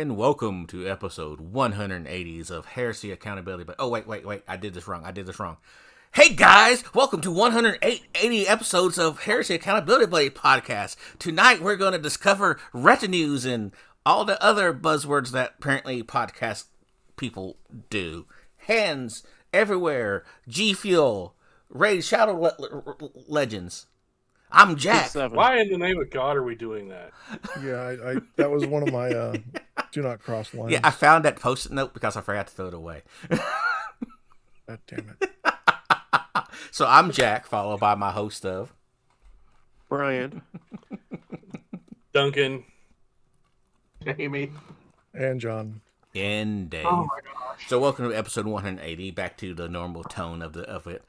and welcome to episode 180s of Heresy Accountability. But wait, I did this wrong. Hey guys, welcome to 180 episodes of Heresy Accountability Podcast. Tonight we're going to discover retinues and all the other buzzwords that apparently podcast people do. Hands everywhere, G Fuel, Raid Shadow Legends. I'm Jack. Why in the name of God are we doing that? Yeah, I that was one of my do not cross lines. Yeah, I found that post-it note because I forgot to throw it away. God damn it. So I'm Jack, followed by my host of Brian, Duncan, Jamie, and John. and Dave. Oh my gosh. So welcome to episode 180, back to the normal tone of it.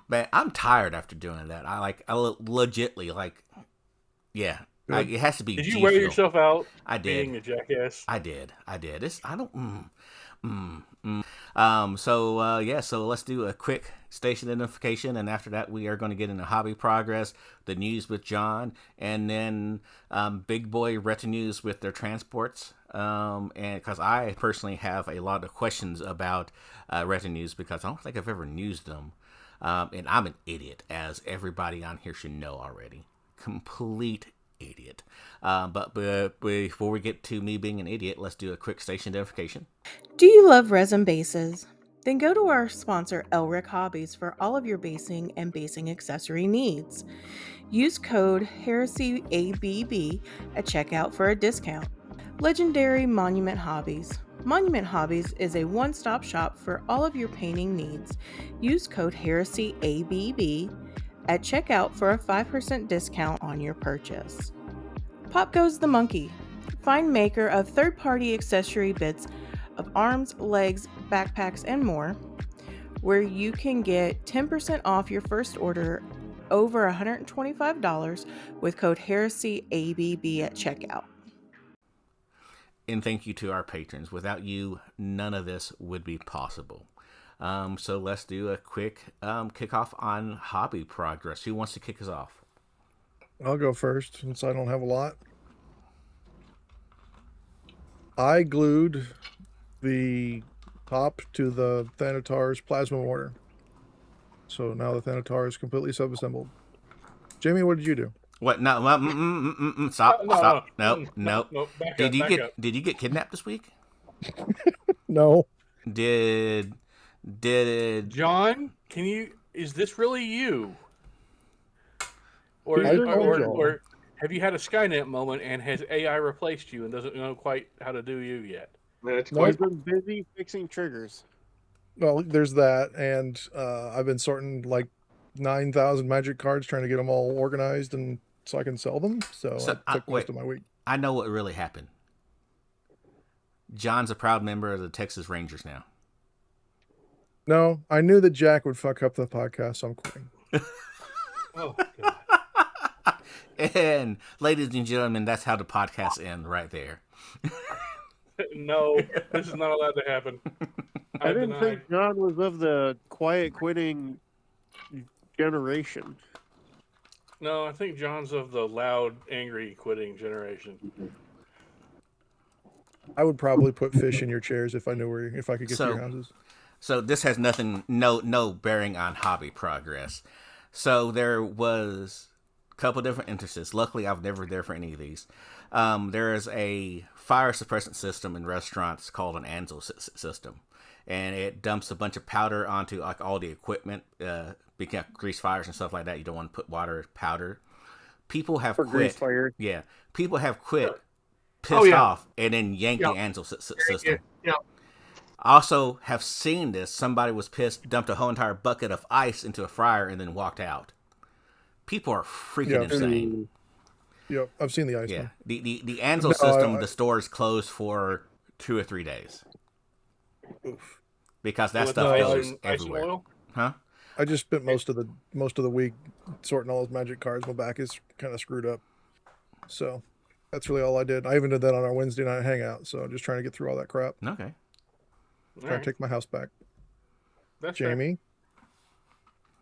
Man, I'm tired after doing that. I legitly yeah. It has to be. did you wear yourself out? I did. Being a jackass. I did. So let's do a quick station identification, and after that we are going to get into hobby progress, the news with John, and then big boy retinues with their transports. And because I personally have a lot of questions about retinues because I don't think I've ever used them. And I'm an idiot, as everybody on here should know already. Complete idiot. But before we get to me being an idiot, let's do a quick station identification. Do you love resin bases? Then go to our sponsor, Elric Hobbies, for all of your basing and basing accessory needs. Use code HeresyABB at checkout for a discount. Legendary Monument Hobbies. Monument Hobbies is a one-stop shop for all of your painting needs. Use code HeresyABB at checkout for a 5% discount on your purchase. Pop Goes the Monkey. Find maker of third-party accessory bits of arms, legs, backpacks, and more, where you can get 10% off your first order over $125 with code HeresyABB at checkout. And thank you to our patrons. Without you, none of this would be possible. So let's do a quick kickoff on hobby progress. Who wants to kick us off? I'll go first since I don't have a lot. I glued the top to the Thanatar's plasma mortar. So now the Thanatar is completely sub-assembled. Jamie, what did you do? What? No, stop. No. Did you get kidnapped this week? No. Did John? Is this really you? Or have you had a Skynet moment and has AI replaced you and doesn't know quite how to do you yet? That's no, I've been busy fixing triggers. Well, there's that, and I've been sorting like 9,000 magic cards, trying to get them all organized and so I can sell them. So I took most of my week. I know what really happened. John's a proud member of the Texas Rangers now. No, I knew that Jack would fuck up the podcast, so I'm quitting. Oh, God. And ladies and gentlemen, that's how the podcast ends right there. No, this is not allowed to happen. I didn't think John was of the quiet quitting generation. No, I think John's of the loud, angry, quitting generation. I would probably put fish in your chairs if I could get to your houses. So this has no bearing on hobby progress. So there was a couple different instances. Luckily, I've never there for any of these. There is a fire suppressant system in restaurants called an Anzel system, and it dumps a bunch of powder onto like all the equipment. Because grease fires and stuff like that, you don't want to put water powder. People have quit. Yeah, people have quit, pissed off, and then yanked the Anzel system. Yeah. Also have seen this. Somebody was pissed, dumped a whole entire bucket of ice into a fryer, and then walked out. People are freaking insane. Yep, I've seen the ice. Yeah, one. the Anzel system, the store is closed for 2 or 3 days. Oof. Because that stuff goes everywhere. Huh? I just spent most of the week sorting all those magic cards. My back is kind of screwed up, so that's really all I did. I even did that on our Wednesday night hangout. So just trying to get through all that crap. Okay. Trying to take my house back. That's Jamie.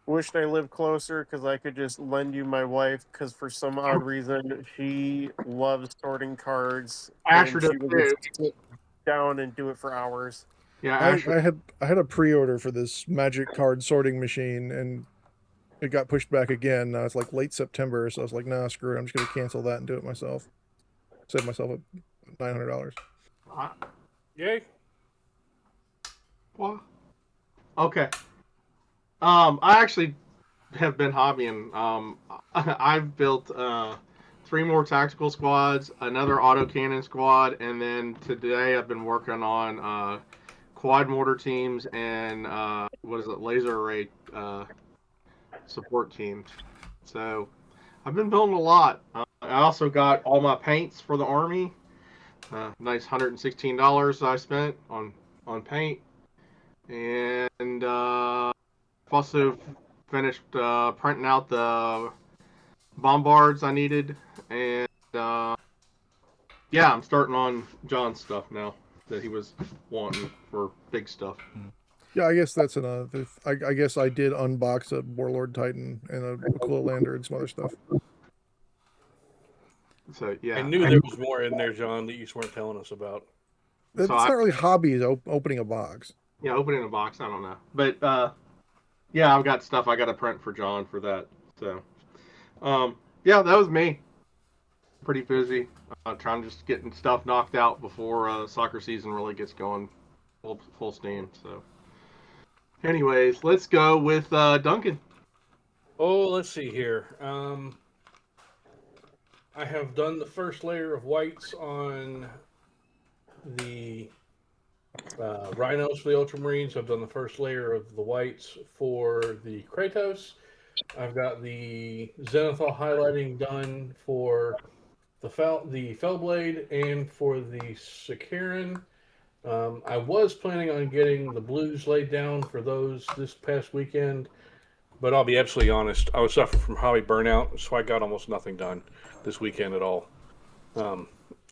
Wished I lived closer because I could just lend you my wife. Because for some odd reason, she loves sorting cards. Asher does too. down and do it for hours. Yeah, I had a pre-order for this magic card sorting machine, and it got pushed back again. Now it's like late September, so I was like, nah, screw it. I'm just gonna cancel that and do it myself. Save myself $900. Yay! What? Okay. I actually have been hobbying. I've built 3 more tactical squads, another autocannon squad, and then today I've been working on quad mortar teams and laser array support teams. So I've been building a lot. I also got all my paints for the army. Nice $116 I spent on paint, and also finished printing out the bombards I needed, and yeah, I'm starting on John's stuff now that he was wanting for big stuff. Yeah, I guess that's another. I guess I did unbox a Warlord Titan and a Aquila Lander and some other stuff. So yeah, I knew there was more in there, John, that you just weren't telling us about. It's not really hobbies. Opening a box. Yeah, opening a box. I don't know, but yeah, I've got stuff I got to print for John for that. So yeah, that was me. Pretty busy. Trying to just getting stuff knocked out before soccer season really gets going full steam. So, anyways, let's go with Duncan. Oh, let's see here. I have done the first layer of whites on the Rhinos for the Ultramarines. I've done the first layer of the whites for the Kratos. I've got the Zenithal highlighting done for the Fellblade and for the Sicaran. I was planning on getting the blues laid down for those this past weekend, but I'll be absolutely honest, I was suffering from hobby burnout, so I got almost nothing done this weekend at all.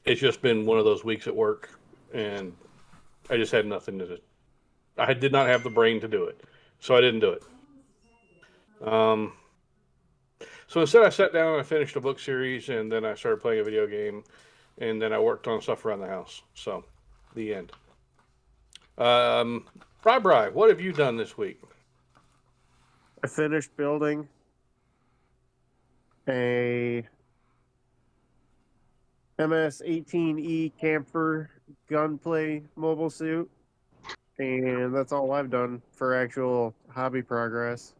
It's just been one of those weeks at work, and I just had nothing to do. I did not have the brain to do it, so I didn't do it. So instead I sat down and I finished a book series, and then I started playing a video game, and then I worked on stuff around the house. So, the end. Bri, what have you done this week? I finished building a MS-18E camper gunplay mobile suit, and that's all I've done for actual hobby progress.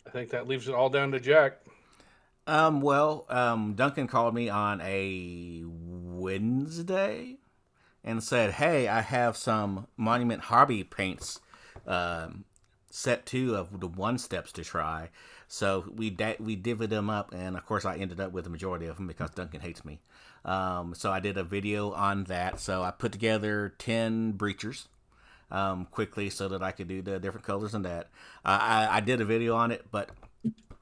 I think that leaves it all down to Jack. Duncan called me on a Wednesday and said, "Hey, I have some Monument Hobby paints, set 2 of the 1 steps to try." So we divvied them up, and of course I ended up with the majority of them because Duncan hates me. So I did a video on that. So I put together 10 breachers quickly so that I could do the different colors and that. I did a video on it, but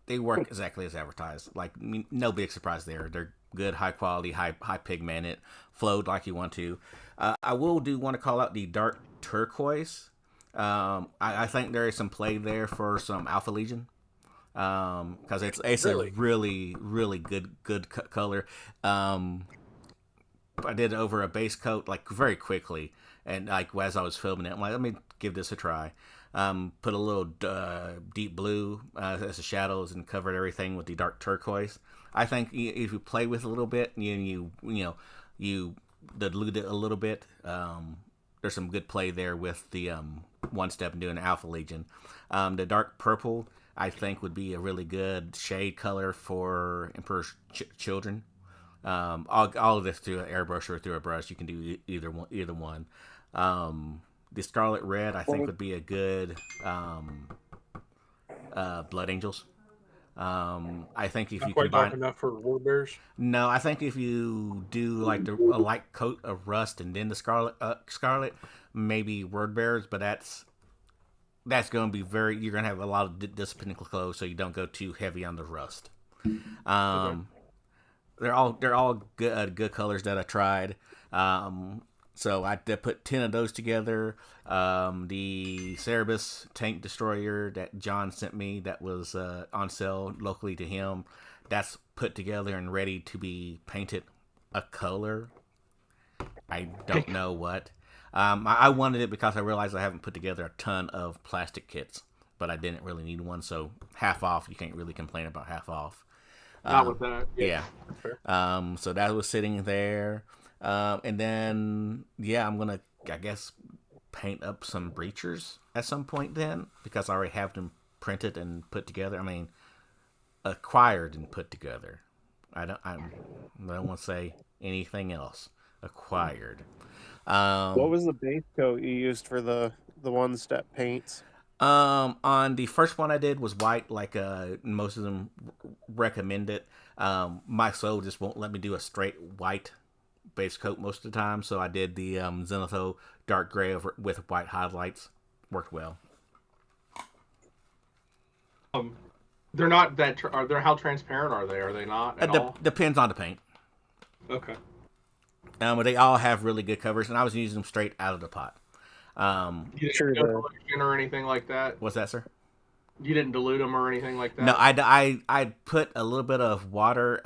they work exactly as advertised. Like, no big surprise there. They're good, high quality, high pigmented, flowed like you want to. I want to call out the dark turquoise. I think there is some play there for some Alpha Legion. Because it's really? A really good color. I did it over a base coat like very quickly, and like as I was filming it, I'm like, let me give this a try. Put a little deep blue as the shadows and covered everything with the dark turquoise. I think if you play with it a little bit, you dilute it a little bit. There's some good play there with the 1 step and doing Alpha Legion. The dark purple, I think, would be a really good shade color for Emperor's Children. All of this through an airbrush or through a brush. You can do either one. The Scarlet Red, I think, would be a good Blood Angels. I think if Not you quite combine dark enough for War Bears. No, I think if you do like a light coat of rust and then the scarlet, maybe Word Bearers, but that's going to be you're going to have a lot of disciplining clothes, so you don't go too heavy on the rust. Okay. They're all good colors that I tried. So I put 10 of those together. The Cerebus tank destroyer that John sent me, that was on sale locally to him, that's put together and ready to be painted a color. I don't know what. I wanted it because I realized I haven't put together a ton of plastic kits, but I didn't really need one. So half off, you can't really complain about half off. Not with that. Yeah. So that was sitting there. And then, I'm going to, I guess, paint up some breachers at some point then, because I already have them printed and put together. I mean, acquired and put together. I don't want to say anything else. Acquired. What was the base coat you used for the one-step paints? On the first one I did was white, like most of them recommend it. My soul just won't let me do a straight white base coat most of the time, so I did the Zenithal dark gray with white highlights. Worked well. They're not that. How transparent are they? Are they not at all? Depends on the paint. Okay. But they all have really good covers, and I was using them straight out of the pot. You didn't dilute or anything like that? What's that, sir? You didn't dilute them or anything like that? No, I put a little bit of water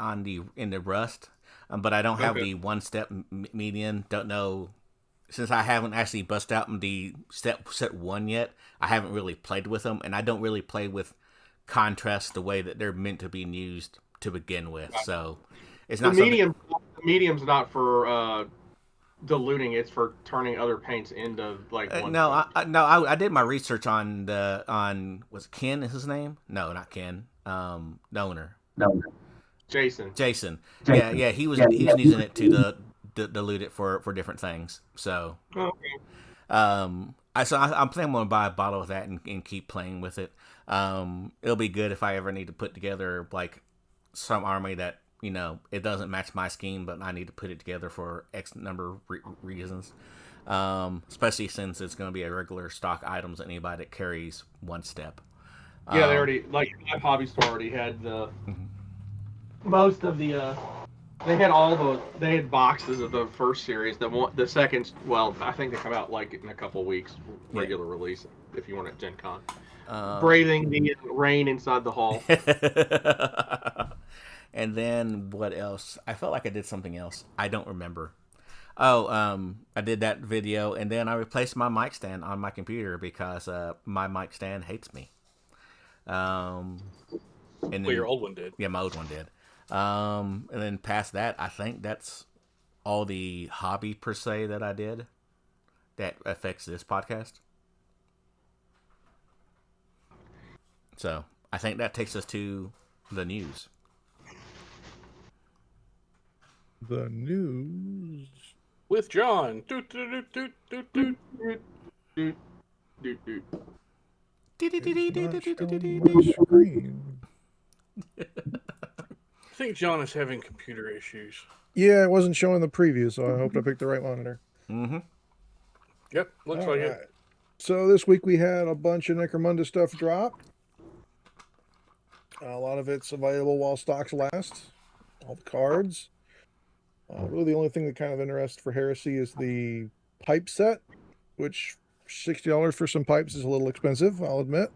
in the rust, but I don't have the one-step median. Don't know, since I haven't actually busted out the set 1 yet, I haven't really played with them, and I don't really play with contrast the way that they're meant to be used to begin with. So it's not the medium's not for diluting, it's for turning other paints into like one. I did my research on was Ken is his name? No, not Ken. The owner. No. Jason. Yeah, he was using it to dilute it for different things. So I'm planning on buy a bottle of that and keep playing with it. It'll be good if I ever need to put together like some army that, it doesn't match my scheme, but I need to put it together for X number of reasons. Especially since it's going to be a regular stock items that anybody that carries one step. Yeah, they already, like, my hobby store already had most of the, they had boxes of the first series. The second, well, I think they come out like in a couple weeks, regular release, if you want it at Gen Con. Braving the rain inside the hall. And then what else? I felt like I did something else. I don't remember. I did that video, and then I replaced my mic stand on my computer because my mic stand hates me. And your old one did. Yeah, my old one did. And then past that, I think that's all the hobby per se that I did that affects this podcast. So I think that takes us to the news. The news with John. I think John is having computer issues. Yeah, it wasn't showing the preview, so I hope I picked the right monitor. Mm-hmm. Yep, looks like it. So this week we had a bunch of Necromunda stuff drop. A lot of it's available while stocks last. All the cards. Really the only thing that kind of interests for Heresy is the pipe set, which $60 for some pipes is a little expensive, I'll admit.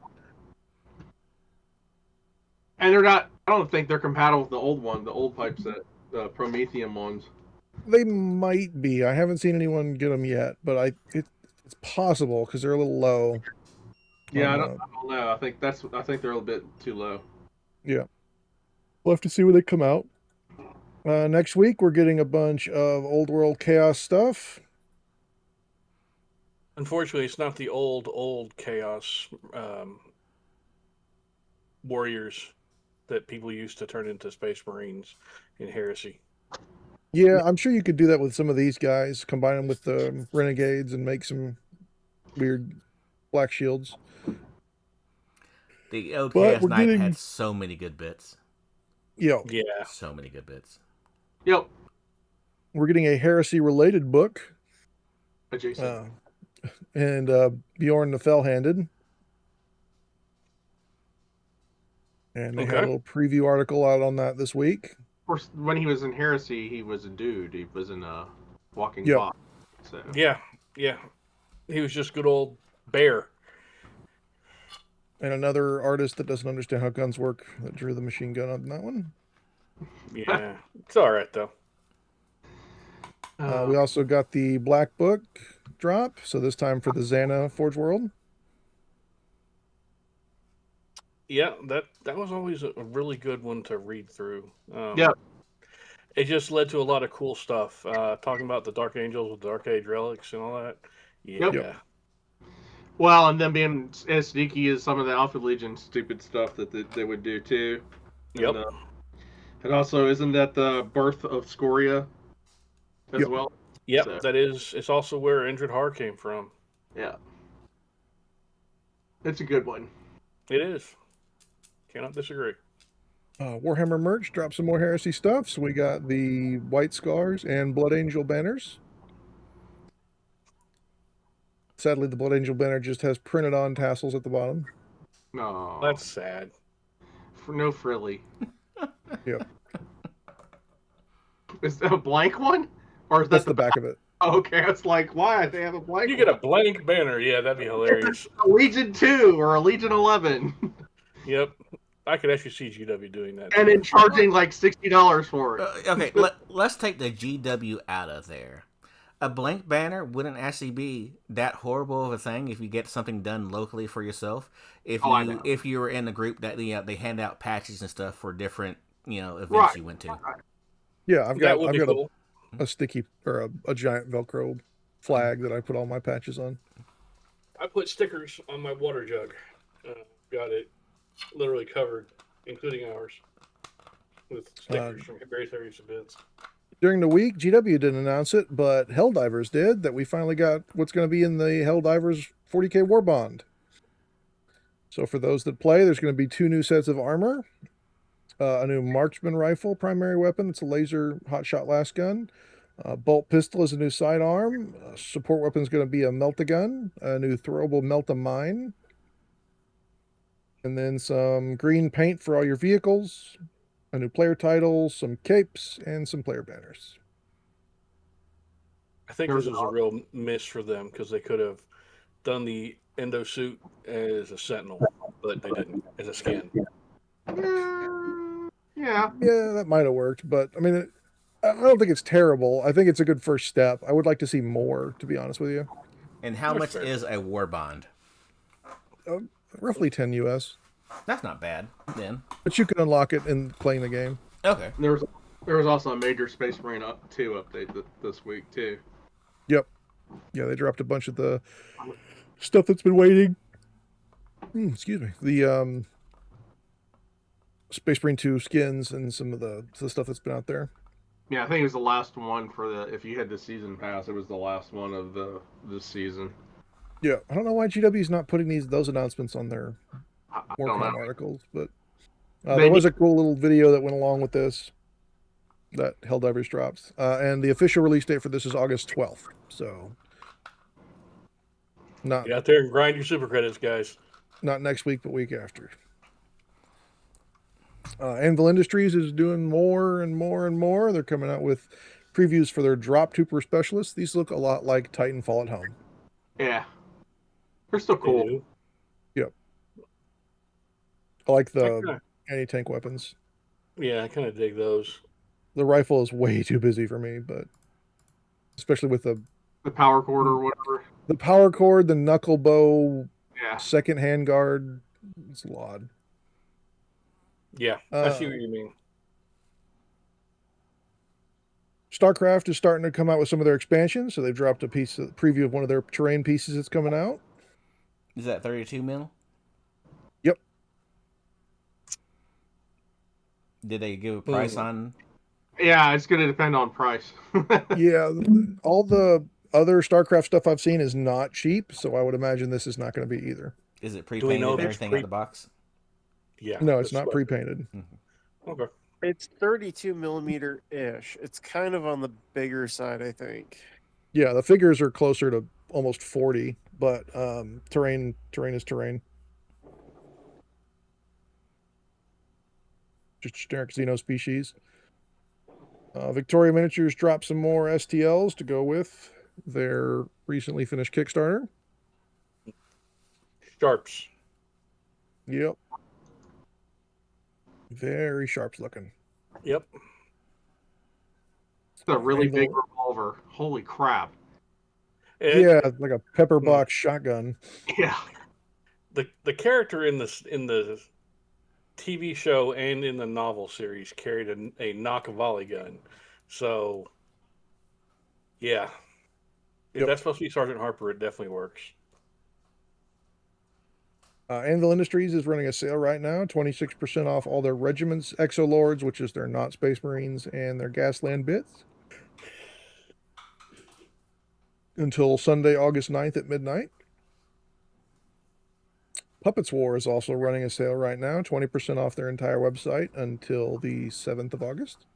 And they're not, I don't think they're compatible with the old one, the old pipe set, the Prometheum ones. They might be. I haven't seen anyone get them yet, but it's possible because they're a little low. Yeah, I don't know. I think they're a little bit too low. Yeah. We'll have to see when they come out. Next week, we're getting a bunch of Old World Chaos stuff. Unfortunately, it's not the old Chaos warriors that people used to turn into Space Marines in Heresy. Yeah, I'm sure you could do that with some of these guys. Combine them with the Renegades and make some weird black shields. The old Chaos Knight had so many good bits. Yeah. So many good bits. Yep. We're getting a Heresy-related book. Adjacent. And Bjorn the Fell-Handed. And they had a little preview article out on that this week. Of course, when he was in Heresy, he was a dude. He was in a walking box. So. Yeah. He was just good old bear. And another artist that doesn't understand how guns work that drew the machine gun on that one. Yeah, it's all right though. We also got the Black Book drop, so this time for the Xana Forge World. Yeah, that was always a really good one to read through. Yeah. It just led to a lot of cool stuff. Talking about the Dark Angels with Dark Age relics and all that. Yeah. Yep. Well, and then being as sneaky as some of the Alpha Legion stupid stuff that they would do too. Yep. And also, isn't that the birth of Scoria as well? Yep, so. That is. It's also where Injured Heart came from. Yeah. It's a good one. It is. Cannot disagree. Warhammer merch dropped some more Heresy stuff. So we got the White Scars and Blood Angel banners. Sadly, the Blood Angel banner just has printed on tassels at the bottom. No. That's sad. No frilly. Yep. Is that a blank one? Or is That's that the back of it? Oh, okay, it's like, why? They have a blank You get a blank banner. Yeah, that'd be hilarious. A Legion 2 or a Legion 11. Yep. I could actually see GW doing that. And then charging like $60 for it. Okay, let's take the GW out of there. A blank banner wouldn't actually be that horrible of a thing if you get something done locally for yourself. If you were in a group that they hand out patches and stuff for different events you went to. Yeah, I've got a sticky or a giant Velcro flag that I put all my patches on. I put stickers on my water jug. Got it literally covered, including ours, with stickers from various events. During the week, GW didn't announce it, but Helldivers did, that we finally got what's going to be in the Helldivers 40k War Bond. So for those that play, there's going to be 2 new sets of armor, a new marksman rifle primary weapon. It's a laser hotshot last gun. Bolt pistol is a new sidearm. Support weapon is going to be a melt-a-gun, a new throwable melt-a-mine, and then some green paint for all your vehicles, a new player title, some capes, and some player banners. I think this is a real miss for them because they could have done the endo suit as a sentinel, but they didn't, as a skin. Yeah, that might have worked, but I mean, I don't think it's terrible. I think it's a good first step. I would like to see more, to be honest with you. And how much is a war bond? Roughly 10 US. That's not bad, then. But you can unlock it in playing the game. Okay. There was also a major Space Marine 2 update this week, too. Yep. Yeah, they dropped a bunch of the stuff that's been waiting. Excuse me. The Space Marine 2 skins and some of the stuff that's been out there. Yeah, I think it was the last one if you had the season pass, it was the last one of this season. Yeah, I don't know why GW's not putting those announcements on their Warcom articles, but there was a cool little video that went along with this that Helldivers drops. And the official release date for this is August 12th. So get out there and grind your super credits, guys. Not next week, but week after. Anvil Industries is doing more and more and more. They're coming out with previews for their drop trooper specialists. These look a lot like Titanfall at home. Yeah. They're still cool. Yep. I like the anti-tank weapons. Yeah, I kind of dig those. The rifle is way too busy for me, but especially with the power cord or whatever. The power cord, the knuckle bow, yeah, second hand guard. It's a lot. Yeah, I see what you mean. StarCraft is starting to come out with some of their expansions, so they've dropped a preview of one of their terrain pieces that's coming out. Is that 32 mil? Yep. Did they give a price on? Yeah, it's going to depend on price. Yeah, all the other StarCraft stuff I've seen is not cheap, so I would imagine this is not going to be either. Is it pre-painted and everything out of the box? Yeah. No, it's not pre-painted. Mm-hmm. Okay. It's 32 millimeter ish. It's kind of on the bigger side, I think. Yeah, the figures are closer to almost 40, but terrain is terrain. Just generic Xeno species. Victoria Miniatures dropped some more STLs to go with their recently finished Kickstarter. Sharps. Yep. Very sharps looking. Yep. a really big revolver. Holy crap! Yeah, like a pepper box shotgun. Yeah. The character in the TV show and in the novel series carried a knock volley gun, so yeah, if that's supposed to be Sergeant Harper, it definitely works. Anvil Industries is running a sale right now, 26% off all their regiments, Exolords, which is their not Space Marines, and their Gasland bits. Until Sunday, August 9th at midnight. Puppets War is also running a sale right now, 20% off their entire website until the 7th of August.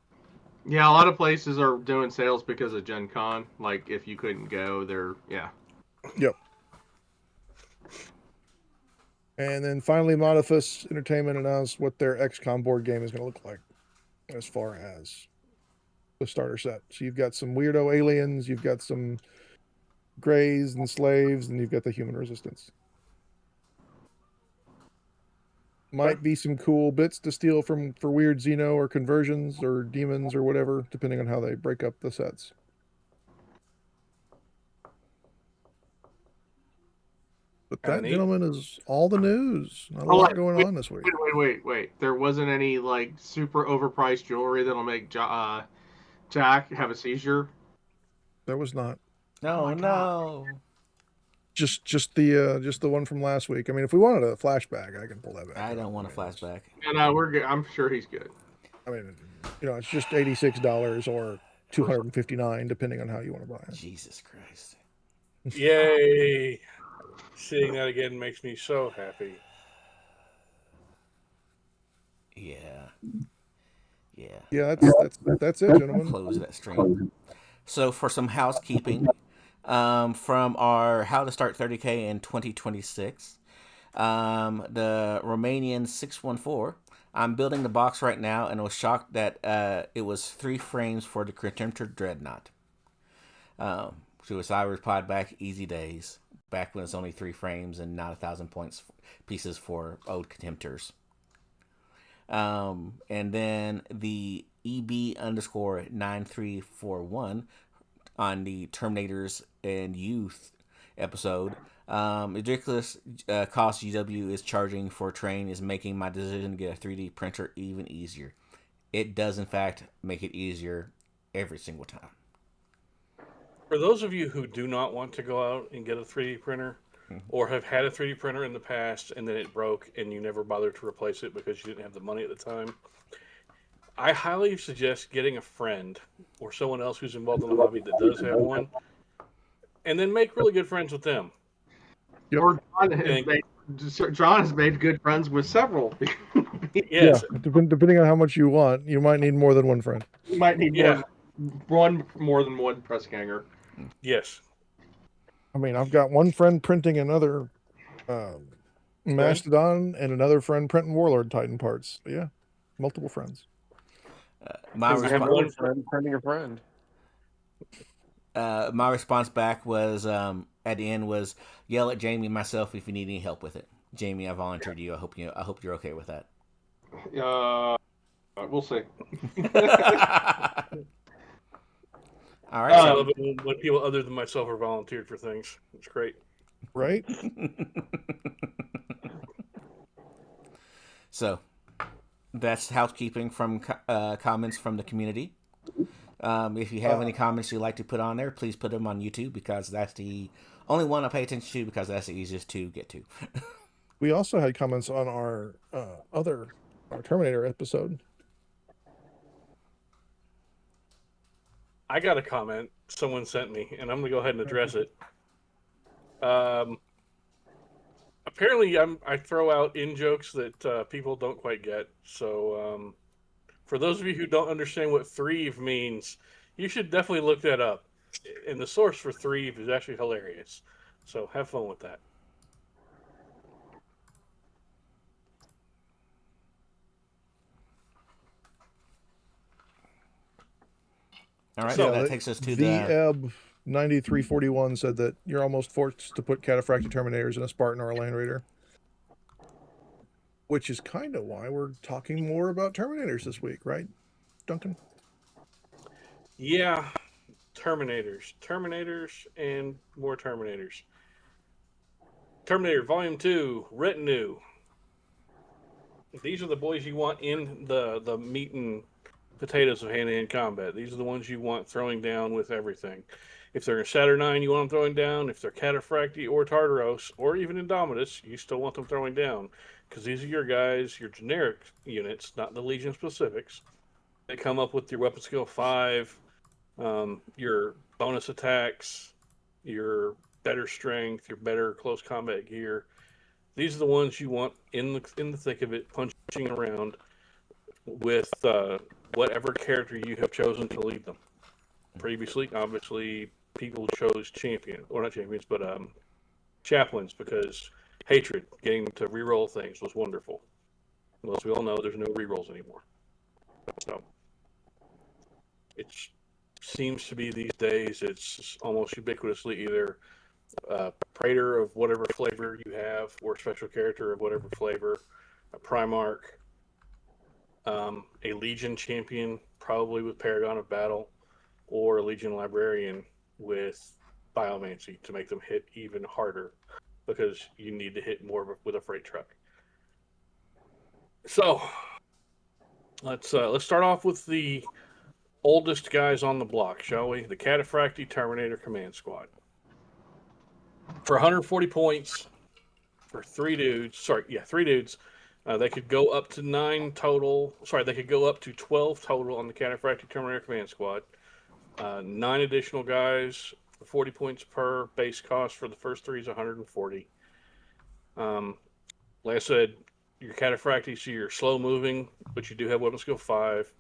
Yeah, a lot of places are doing sales because of Gen Con. Like, if you couldn't go, yeah. Yep. And then finally, Modifus Entertainment announced what their XCOM board game is going to look like as far as the starter set. So you've got some weirdo aliens, you've got some greys and slaves, and you've got the human resistance. Might be some cool bits to steal for weird Xeno or conversions or demons or whatever, depending on how they break up the sets. But that, gentlemen, is all the news. Not a lot going on this week. Wait. There wasn't any, like, super overpriced jewelry that'll make Jack have a seizure? There was not. No. Just the one from last week. I mean, if we wanted a flashback, I can pull that back. I don't want a flashback. No, we're good. I'm sure he's good. I mean, it's just $86 or $259, depending on how you want to buy it. Jesus Christ! Yay! Seeing that again makes me so happy. Yeah. Yeah, that's it, gentlemen. Close that stream. So for some housekeeping, from our How to Start 30K in 2026, the Romanian 614. I'm building the box right now, and was shocked that it was 3 frames for the Contemptor Dreadnought. So I replied back, easy days. Back when it's only 3 frames and not 1,000 pieces for old Contemptors. And then the EB_9341 on the Terminators and Youth episode. Ridiculous cost GW is charging for train is making my decision to get a 3D printer even easier. It does, in fact, make it easier every single time. For those of you who do not want to go out and get a 3D printer, or have had a 3D printer in the past and then it broke and you never bothered to replace it because you didn't have the money at the time, I highly suggest getting a friend or someone else who's involved in the hobby that does have one, and then make really good friends with them. Or John has made good friends with several. Yes. Yeah, depending on how much you want, you might need more than one friend. You might need more than one press ganger. Yes. I mean, I've got one friend printing another Mastodon and another friend printing Warlord Titan parts. But yeah, multiple friends. My response back was at the end was yell at Jamie myself if you need any help with it. Jamie, I volunteered you. I hope you're okay with that. We'll see. All right. I love it when people other than myself are volunteered for things. It's great. Right? So that's housekeeping from comments from the community. If you have any comments you'd like to put on there, please put them on YouTube because that's the only one I pay attention to because that's the easiest to get to. We also had comments on our Terminator episode. I got a comment someone sent me, and I'm going to go ahead and address it. Apparently, I throw out in-jokes that people don't quite get. So, for those of you who don't understand what threeve means, you should definitely look that up. And the source for threeve is actually hilarious. So, have fun with that. All right, so that takes us to the Ebb 9341 said that you're almost forced to put cataphractic Terminators in a Spartan or a Land Raider, which is kind of why we're talking more about Terminators this week, right, Duncan? Yeah, Terminators, and more Terminators. Terminator Volume 2, Retinue. These are the boys you want in the meat and potatoes of hand-to-hand combat. These are the ones you want throwing down with everything. If they're in Saturnine, you want them throwing down. If they're Cataphracti or Tartaros, or even Indomitus, you still want them throwing down. Because these are your guys, your generic units, not the Legion specifics. They come up with your weapon skill 5, your bonus attacks, your better strength, your better close combat gear. These are the ones you want in the thick of it, punching around with whatever character you have chosen to lead them. Previously, obviously, people chose champion, or not champions, but chaplains, because hatred, getting to reroll things, was wonderful. Well, as we all know, there's no rerolls anymore. So it seems to be these days, it's almost ubiquitously either Praetor of whatever flavor you have, or special character of whatever flavor, a Primarch, a Legion champion, probably with Paragon of Battle, or a Legion Librarian with Biomancy to make them hit even harder, because you need to hit more with a freight truck. So let's start off with the oldest guys on the block, shall we? The Cataphracti Terminator Command Squad. For 140 points, for three dudes. They could go up to 9 total. They could go up to 12 total on the Cataphracti Terminator Command Squad. 9 additional guys, 40 points per. Base cost for the first 3 is 140. Like I said, your Cataphracti, so you're slow moving, but you do have weapon skill 5.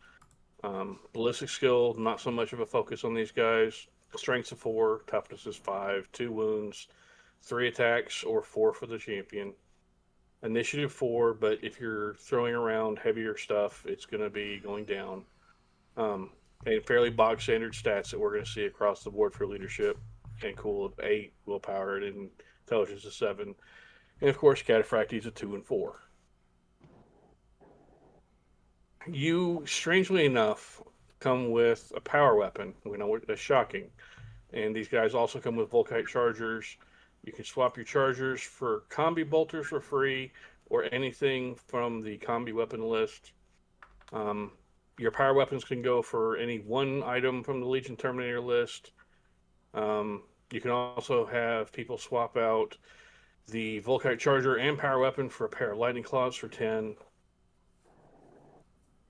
Ballistic skill, not so much of a focus on these guys. Strength's of 4, toughness is 5, 2 wounds, 3 attacks, or 4 for the champion. Initiative 4, but if you're throwing around heavier stuff, it's going to be going down. And fairly bog standard stats that we're going to see across the board for leadership. And cool of 8, willpower, and intelligence of 7. And of course, Cataphracti is a 2 and 4. You, strangely enough, come with a power weapon. We know that's shocking. And these guys also come with Volkite chargers. You can swap your chargers for combi bolters for free, or anything from the combi weapon list. Your power weapons can go for any one item from the Legion Terminator list. You can also have people swap out the Volkite charger and power weapon for a pair of lightning claws for 10.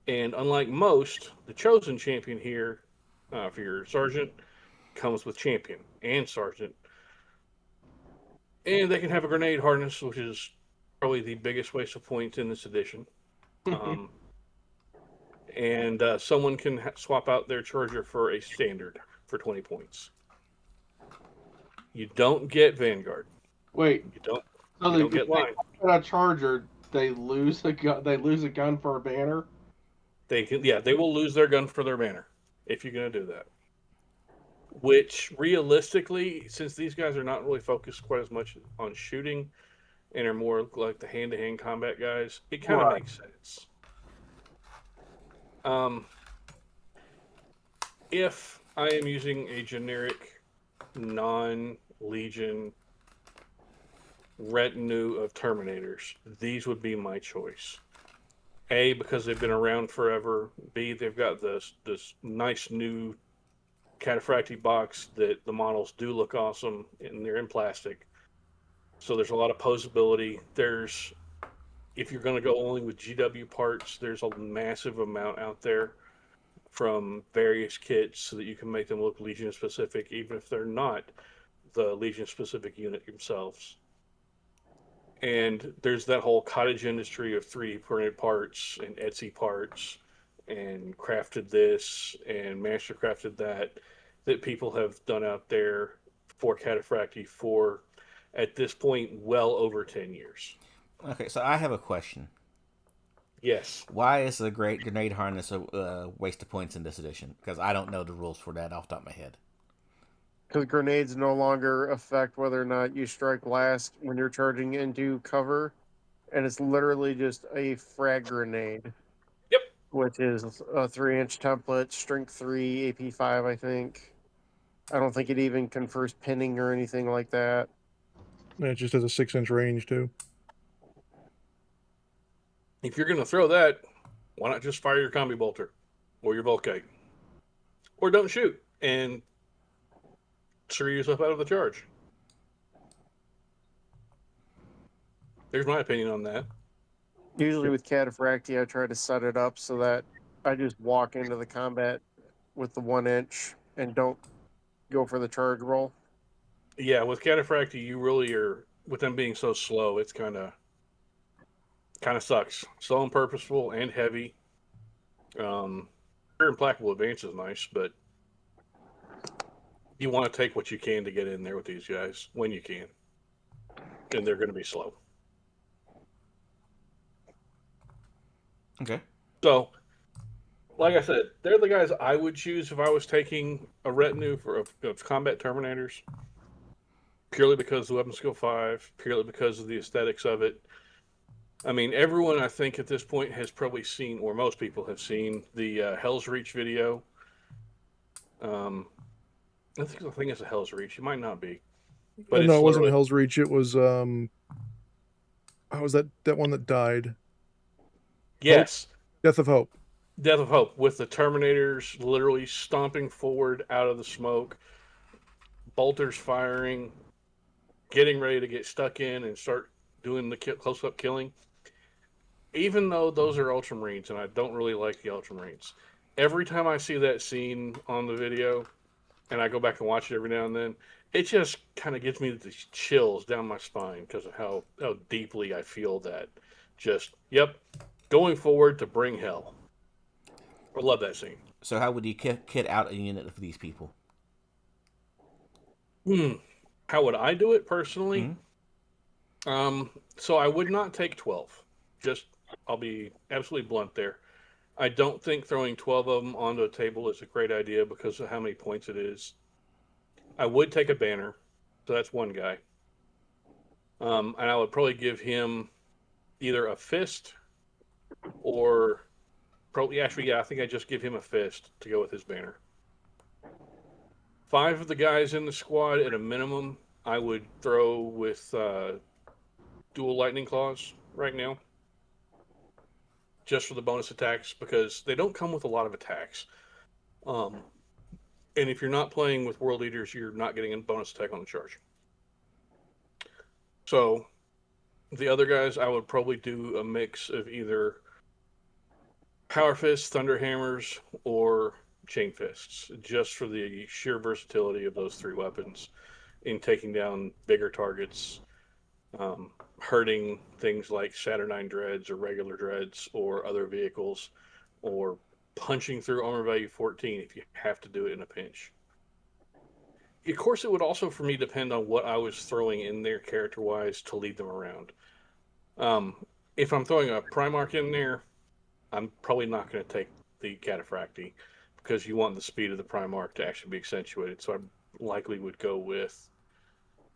And unlike most, the chosen champion here for your sergeant comes with champion and sergeant. And they can have a grenade harness, which is probably the biggest waste of points in this edition. And someone can swap out their charger for a standard for 20 points. You don't get Vanguard. Wait, you don't get line. A charger, they lose a gun. They lose a gun for a banner. They will lose their gun for their banner if you're going to do that. Which, realistically, since these guys are not really focused quite as much on shooting and are more like the hand-to-hand combat guys, it kind of makes sense. If I am using a generic non-Legion retinue of Terminators, these would be my choice. A, because they've been around forever. B, they've got this nice new Cataphracti box that the models do look awesome, and they're in plastic. So there's a lot of posability. If you're going to go only with GW parts, there's a massive amount out there from various kits so that you can make them look Legion specific, even if they're not the Legion specific unit themselves. And there's that whole cottage industry of 3D printed parts and Etsy parts and crafted this and master crafted that people have done out there for Cataphracti for, at this point, well over 10 years. Okay, so I have a question. Yes. Why is the Great Grenade Harness a waste of points in this edition? Because I don't know the rules for that off the top of my head. Because grenades no longer affect whether or not you strike last when you're charging into cover. And it's literally just a frag grenade. Yep. which is a 3-inch template, strength 3, AP 5, I think. I don't think it even confers pinning or anything like that. And it just has a 6-inch range too. If you're going to throw that, why not just fire your combi bolter or your Volkite? Or don't shoot and screw yourself out of the charge. There's my opinion on that. Usually with Cataphracti, I try to set it up so that I just walk into the combat with the 1-inch and don't go for the charge roll. Yeah, with Cataphracti, you really are, with them being so slow, it's kind of sucks. Slow and purposeful and heavy. Implacable Advance is nice, but you want to take what you can to get in there with these guys when you can. And they're going to be slow. Okay. So, like I said, they're the guys I would choose if I was taking a retinue of combat Terminators. Purely because of the weapon skill 5, purely because of the aesthetics of it. I mean, everyone I think at this point has probably seen, or most people have seen, the Hell's Reach video. I think it's a Hell's Reach. It might not be. But no, it wasn't Hell's Reach. It was how was that one that died? Yes. Hope? Death of Hope. Death of Hope, with the Terminators literally stomping forward out of the smoke, bolters firing, getting ready to get stuck in and start doing the close-up killing. Even though those are Ultramarines, and I don't really like the Ultramarines, every time I see that scene on the video, and I go back and watch it every now and then, it just kind of gives me these chills down my spine because of how deeply I feel that. Just, going forward to bring hell. I love that scene. So how would you kit out a unit of these people? How would I do it personally? Mm-hmm. So I would not take 12. I'll be absolutely blunt there. I don't think throwing 12 of them onto a table is a great idea because of how many points it is. I would take a banner, so that's one guy. And I would probably give him either a fist or I think I just give him a fist to go with his banner. 5 of the guys in the squad at a minimum, I would throw with dual lightning claws right now. Just for the bonus attacks, because they don't come with a lot of attacks. And if you're not playing with World Eaters, you're not getting a bonus attack on the charge. So, the other guys, I would probably do a mix of either Power Fists, Thunder Hammers, or Chain Fists, just for the sheer versatility of those 3 weapons in taking down bigger targets, hurting things like Saturnine Dreads or regular Dreads or other vehicles, or punching through armor value 14 if you have to do it in a pinch. Of course, it would also, for me, depend on what I was throwing in there character-wise to lead them around. If I'm throwing a Primarch in there, I'm probably not going to take the Cataphracti because you want the speed of the Primarch to actually be accentuated. So I likely would go with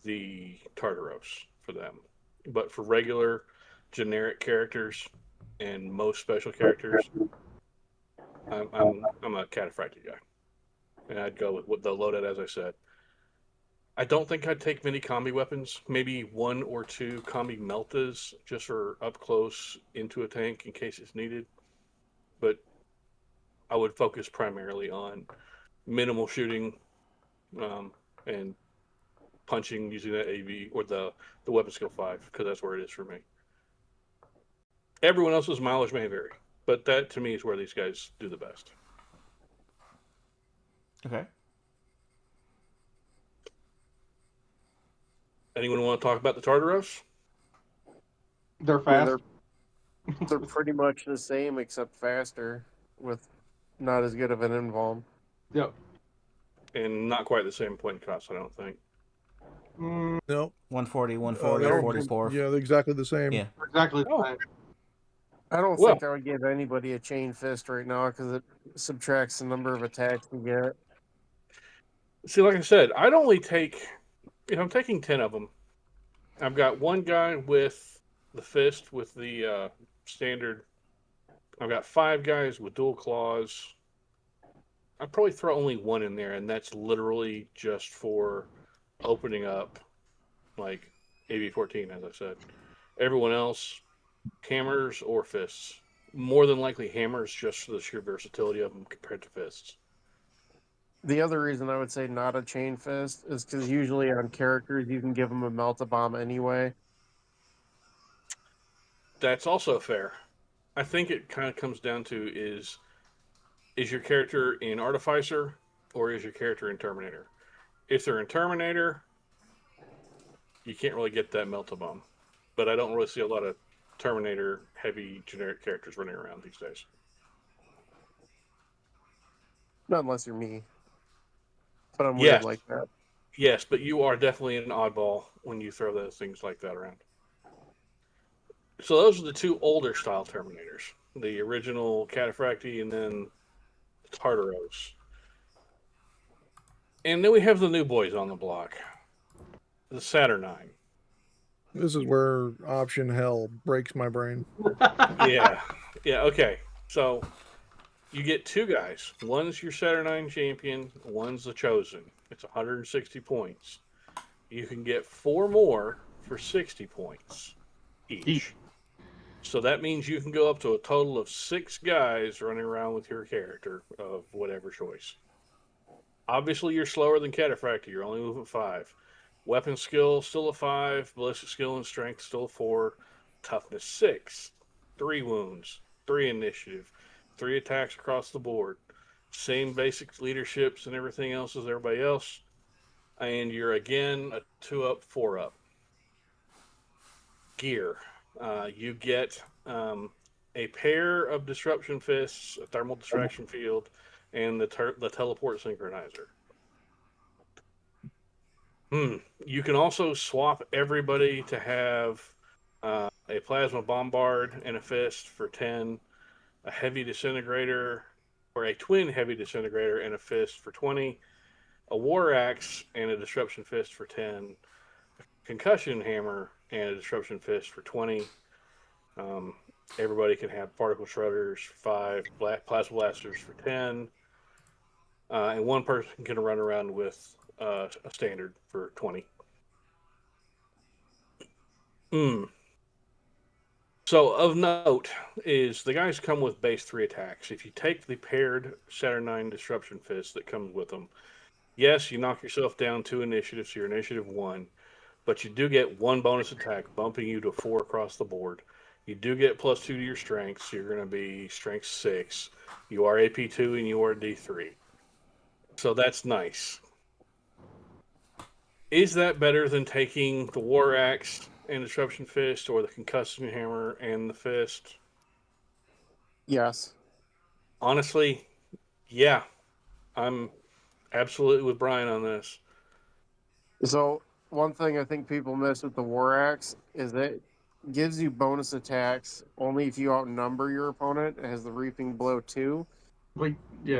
the Tartaros for them. But for regular, generic characters and most special characters, I'm a Cataphracti guy. And I'd go with the loadout, as I said. I don't think I'd take many combi weapons. Maybe 1 or 2 combi meltas just for up close into a tank in case it's needed. But I would focus primarily on minimal shooting and punching using that AV or the weapon skill 5 because that's where it is for me. Everyone else's mileage may vary, but that to me is where these guys do the best. Okay. Anyone want to talk about the Tartaros? They're fast. Yeah, they're pretty much the same except faster with not as good of an invuln. Yep. And not quite the same point cost, I don't think. No. 140, 140, 44. Yeah, they're exactly the same. Yeah. Exactly. I don't think I would give anybody a chain fist right now because it subtracts the number of attacks you get. See, like I said, I'd only take, if I'm taking 10 of them, I've got one guy with the fist with the standard I've got 5 guys with dual claws. I'd probably throw only 1 in there, and that's literally just for opening up, like AB-14, as I said. Everyone else, hammers or fists. More than likely hammers, just for the sheer versatility of them compared to fists. The other reason I would say not a chain fist is because usually on characters you can give them a melt-a-bomb anyway. That's also fair. I think it kind of comes down to is your character in Artificer or is your character in Terminator? If they're in Terminator, you can't really get that melt-a-bomb. But I don't really see a lot of Terminator heavy generic characters running around these days. Not unless you're me. But I'm weird like that. Yes, but you are definitely an oddball when you throw those things like that around. So those are the 2 older style Terminators. The original Cataphractii and then Tartaros. And then we have the new boys on the block. The Saturnine. This is where option hell breaks my brain. Yeah, okay. So you get 2 guys. One's your Saturnine champion, one's the Chosen. It's 160 points. You can get 4 more for 60 points each. So that means you can go up to a total of 6 guys running around with your character of whatever choice. Obviously, you're slower than Cataphractii. You're only moving 5. Weapon skill, still a 5. Ballistic skill and strength, still a 4. Toughness, 6. 3 wounds. 3 initiative. 3 attacks across the board. Same basic leaderships and everything else as everybody else. And you're, again, a 2-up, 4-up. Gear. You get a pair of disruption fists, a thermal distraction field, and the teleport synchronizer. You can also swap everybody to have a plasma bombard and a fist for 10, a heavy disintegrator, or a twin heavy disintegrator and a fist for 20, a war axe and a disruption fist for 10, a concussion hammer and a disruption fist for 20. Everybody can have particle shredders for 5, plasma blasters for 10, and one person can run around with a standard for 20. So of note is the guys come with base 3 attacks. If you take the paired Saturnine Disruption Fist that comes with them, yes, you knock yourself down 2 initiatives, so you're initiative 1, but you do get 1 bonus attack, bumping you to 4 across the board. You do get +2 to your strength, so you're going to be strength 6. You are AP2 and you are D3. So that's nice. Is that better than taking the War Axe and Disruption Fist or the Concussion Hammer and the Fist? Yes. Honestly, yeah. I'm absolutely with Brian on this. So, one thing I think people miss with the War Axe is that it gives you bonus attacks only if you outnumber your opponent. It has the Reaping Blow 2.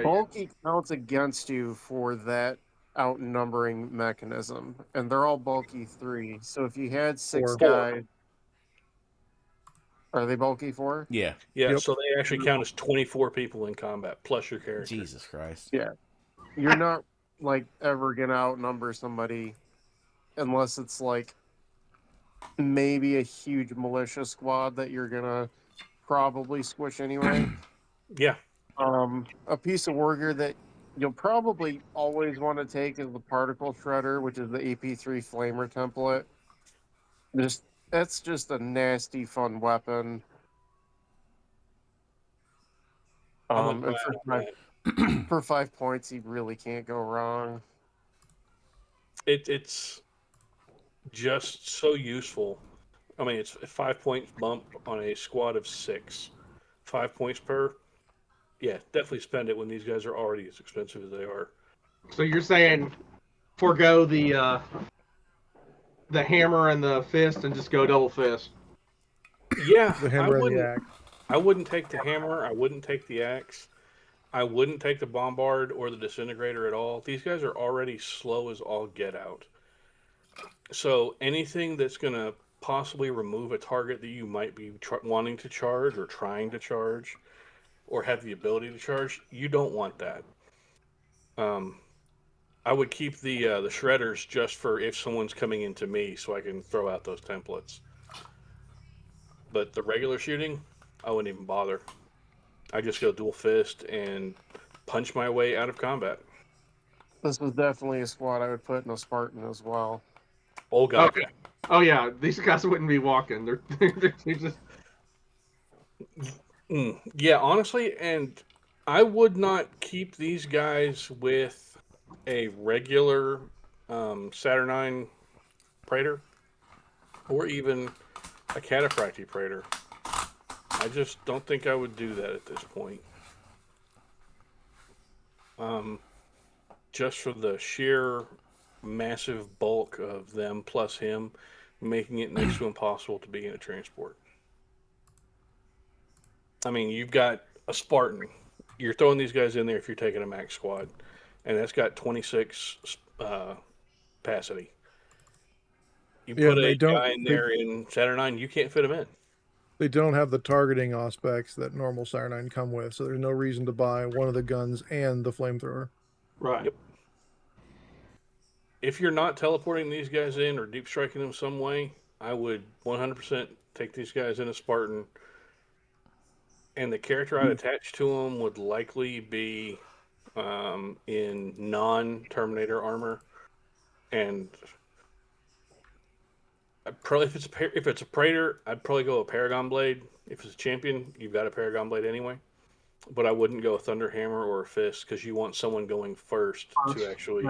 Bulky counts against you for that outnumbering mechanism, and they're all bulky 3. So if you had 6 guys, are they bulky 4? Yeah. Yep. So they actually count as 24 people in combat plus your character. Jesus Christ. Yeah, you're not like ever gonna outnumber somebody unless it's like maybe a huge militia squad that you're gonna probably squish anyway. Yeah. A piece of wargear that you'll probably always want to take is the particle shredder, which is the AP3 flamer template. That's just a nasty fun weapon. And for 5 points, you really can't go wrong. It's just so useful. I mean, it's a 5 points bump on a squad of 6. 5 points per. Yeah, definitely spend it when these guys are already as expensive as they are. So you're saying forego the hammer and the fist and just go double fist? Yeah, The hammer and the axe. I wouldn't take the hammer. I wouldn't take the axe. I wouldn't take the bombard or the disintegrator at all. These guys are already slow as all get out. So anything that's going to possibly remove a target that you might be wanting to charge or trying to charge or have the ability to charge, you don't want that. I would keep the shredders just for if someone's coming into me, so I can throw out those templates. But the regular shooting, I wouldn't even bother. I just go dual fist and punch my way out of combat. This was definitely a squad I would put in a Spartan as well. Oh god. Okay. Oh yeah, these guys wouldn't be walking. They're just. Yeah, honestly, and I would not keep these guys with a regular Saturnine Praetor or even a Cataphractii Praetor. I just don't think I would do that at this point. Just for the sheer massive bulk of them plus him, making it next to impossible to be in a transport. I mean, you've got a Spartan. You're throwing these guys in there if you're taking a max squad, and that's got 26 capacity. You put a guy in there in Saturnine, you can't fit him in. They don't have the targeting aspects that normal Saturnine come with, so there's no reason to buy one of the guns and the flamethrower. Right. Yep. If you're not teleporting these guys in or deep striking them some way, I would 100% take these guys in a Spartan. And the character I'd attach to them would likely be in non-Terminator armor. And I'd probably, if it's a Praetor, I'd probably go a Paragon Blade. If it's a champion, you've got a Paragon Blade anyway. But I wouldn't go a Thunder Hammer or a Fist because you want someone going first to actually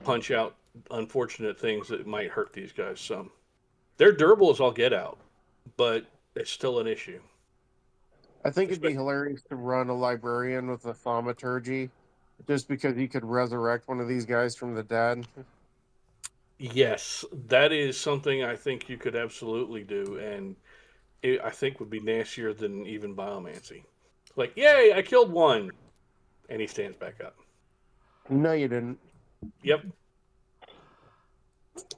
punch out unfortunate things that might hurt these guys some. They're durable as all get out, but it's still an issue. I think it'd be hilarious to run a librarian with a thaumaturgy, just because you could resurrect one of these guys from the dead. Yes, that is something I think you could absolutely do, and I think would be nastier than even biomancy. Like, yay, I killed one, and he stands back up. No, you didn't. Yep.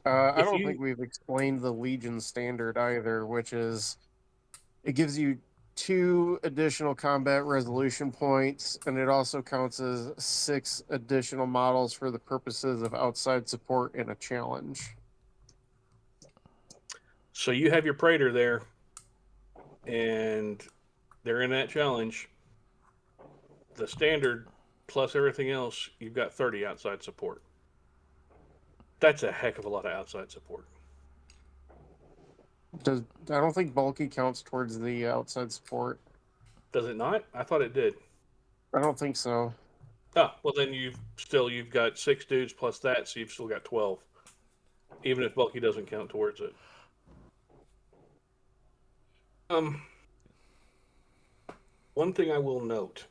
I don't think we've explained the Legion standard either, which is it gives you 2 additional combat resolution points, and it also counts as 6 additional models for the purposes of outside support in a challenge. So you have your Praetor there, and they're in that challenge. The standard plus everything else, you've got 30 outside support. That's a heck of a lot of outside support. I don't think bulky counts towards the outside support. Does it not? I thought it did. I don't think so. Oh, well then you've got 6 dudes plus that, so you've still got 12. Even if bulky doesn't count towards it. One thing I will note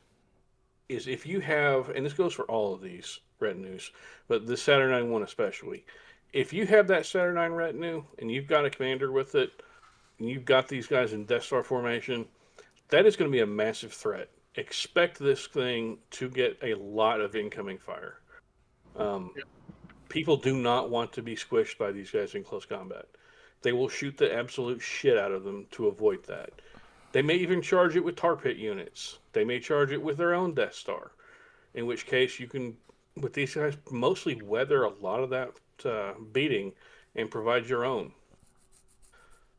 is if you have, and this goes for all of these retinues, but the Saturnine one especially, if you have that Saturnine retinue and you've got a commander with it, and you've got these guys in Death Star formation, that is going to be a massive threat. Expect this thing to get a lot of incoming fire. People do not want to be squished by these guys in close combat. They will shoot the absolute shit out of them to avoid that. They may even charge it with tar pit units. They may charge it with their own Death Star, in which case you can, with these guys, mostly weather a lot of that beating and provide your own.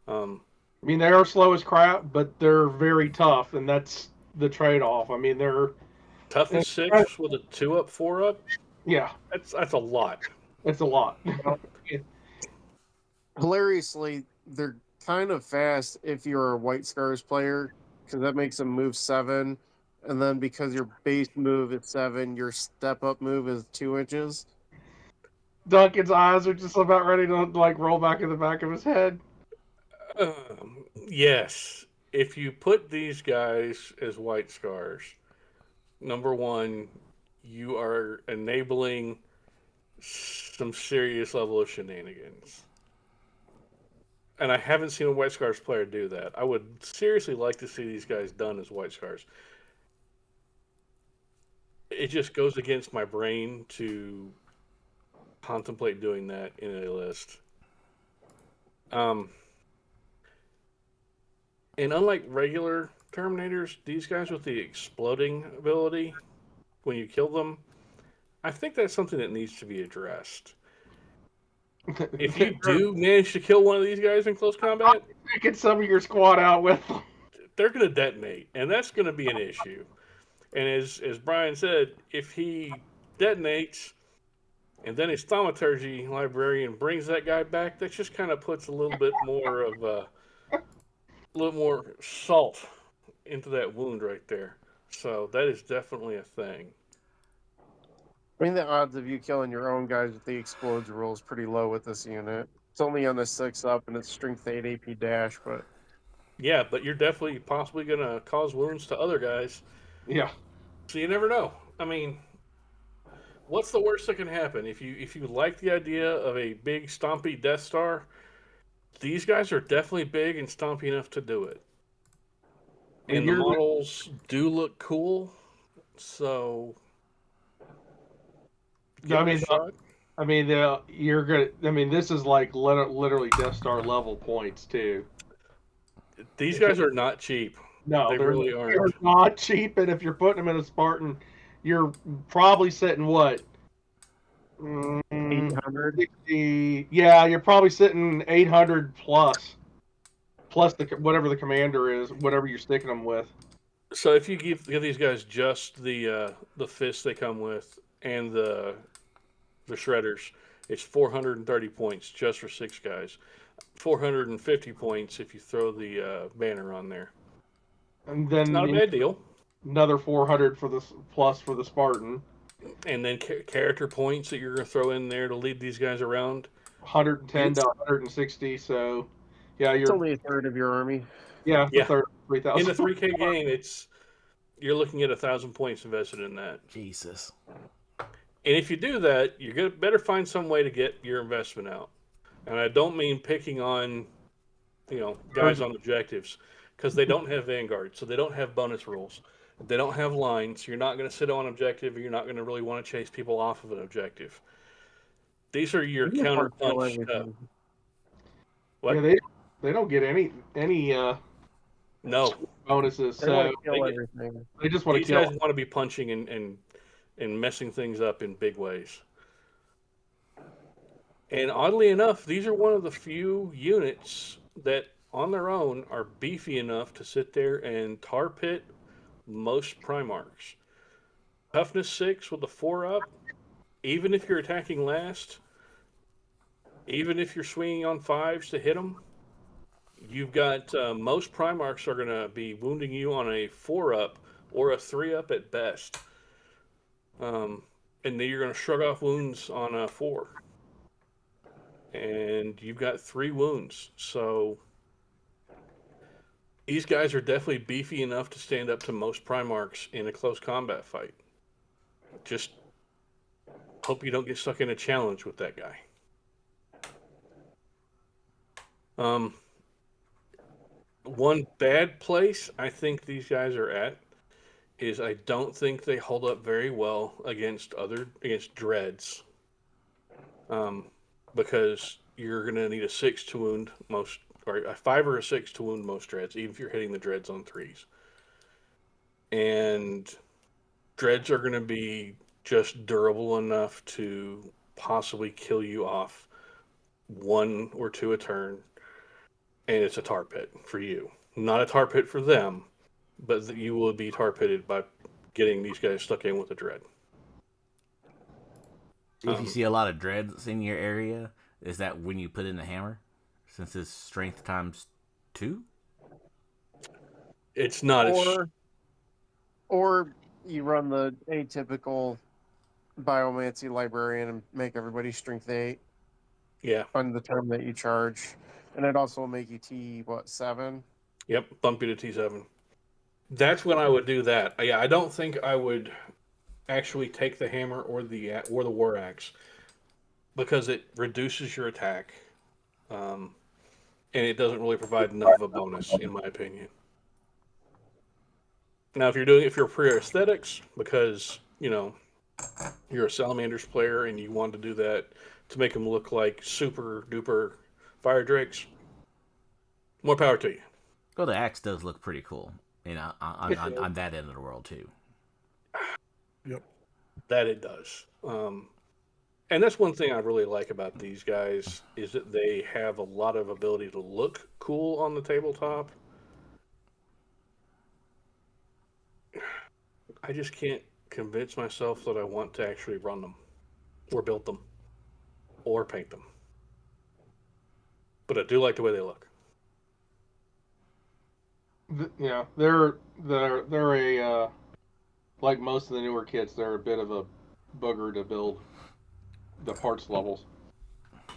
I mean, they are slow as crap, but they're very tough, and that's the trade-off. I mean, they're toughness 6 with a 2-up, 4-up. Yeah, that's a lot. It's a lot. Hilariously, they're kind of fast if you're a White Scars player, because that makes them move 7, and then because your base move is 7, your step-up move is 2 inches. Duncan's eyes are just about ready to roll back in the back of his head. Yes. If you put these guys as White Scars, number one, you are enabling some serious level of shenanigans. And I haven't seen a White Scars player do that. I would seriously like to see these guys done as White Scars. It just goes against my brain to contemplate doing that in a list. And unlike regular Terminators, these guys with the exploding ability, when you kill them, I think that's something that needs to be addressed. If you do manage to kill one of these guys in close combat, get some of your squad out with them. They're going to detonate, and that's going to be an issue. And as Brian said, if he detonates and then his thaumaturgy librarian brings that guy back, that just kind of puts a little bit more of a little more salt into that wound right there. So that is definitely a thing. I mean, the odds of you killing your own guys with the explodes rule is pretty low with this unit. It's only on the 6-up, and it's strength 8 AP dash, but... Yeah, but you're definitely possibly going to cause wounds to other guys. Yeah. So you never know. I mean, what's the worst that can happen? If you like the idea of a big, stompy Death Star, these guys are definitely big and stompy enough to do it. And the models do look cool, so... I mean, you're gonna. I mean, this is like literally Death Star level points too. These guys are not cheap. No, they really aren't. They're not cheap, and if you're putting them in a Spartan, you're probably sitting what? 800. Yeah, you're probably sitting 800 plus whatever the commander is, whatever you're sticking them with. So if you give these guys just the fists they come with and the shredders, it's 430 points just for 6 guys. 450 points if you throw the banner on there. And then it's not a bad deal. Another 400 for the plus for the Spartan. And then character points that you're going to throw in there to lead these guys around. 110 to 160. So, yeah, it's only a third of your army. Yeah, a third, 3,000. In a 3K game, you're looking at 1,000 points invested in that. Jesus. And if you do that, you're gonna better find some way to get your investment out. And I don't mean picking on, guys on objectives, because they don't have Vanguard, so they don't have bonus rules. They don't have lines. So you're not going to sit on objective, or you're not going to really want to chase people off of an objective. These are your counterpunch. What? Yeah, they don't get any no bonuses. They just want to kill. These guys want to be punching and messing things up in big ways. And oddly enough, these are one of the few units that on their own are beefy enough to sit there and tar pit most Primarchs. Toughness 6 with a 4-up, even if you're attacking last, even if you're swinging on 5s to hit them, you've got most Primarchs are going to be wounding you on a 4-up or a 3-up at best. And then you're going to shrug off wounds on a 4. And you've got 3 wounds. So these guys are definitely beefy enough to stand up to most Primarchs in a close combat fight. Just hope you don't get stuck in a challenge with that guy. One bad place I think these guys are at is I don't think they hold up very well against dreads. Because you're going to need a 6 to wound most, or a 5 or a 6 to wound most dreads, even if you're hitting the dreads on 3s. And dreads are going to be just durable enough to possibly kill you off 1 or 2 a turn. And it's a tar pit for you. Not a tar pit for them, but you will be tar pitted by getting these guys stuck in with a dread. If you see a lot of dreads in your area, is that when you put in the hammer? Since it's strength times 2? It's not. Or you run the atypical biomancy librarian and make everybody strength 8. Yeah. On the term that you charge. And it also will make you T7? Yep, bump you to T7. That's when I would do that. Yeah, I don't think I would actually take the hammer or the war axe because it reduces your attack, and it doesn't really provide enough of a bonus, in my opinion. Now, if you're for aesthetics, because you're a Salamanders player and you want to do that to make them look like super duper fire drakes, More power to you. Well, the axe does look pretty cool, on that end of the world too. Yep. That it does. And that's one thing I really like about these guys is that they have a lot of ability to look cool on the tabletop. I just can't convince myself that I want to actually run them or build them or paint them. But I do like the way they look. Yeah, they're a like most of the newer kits, they're a bit of a booger to build the parts levels.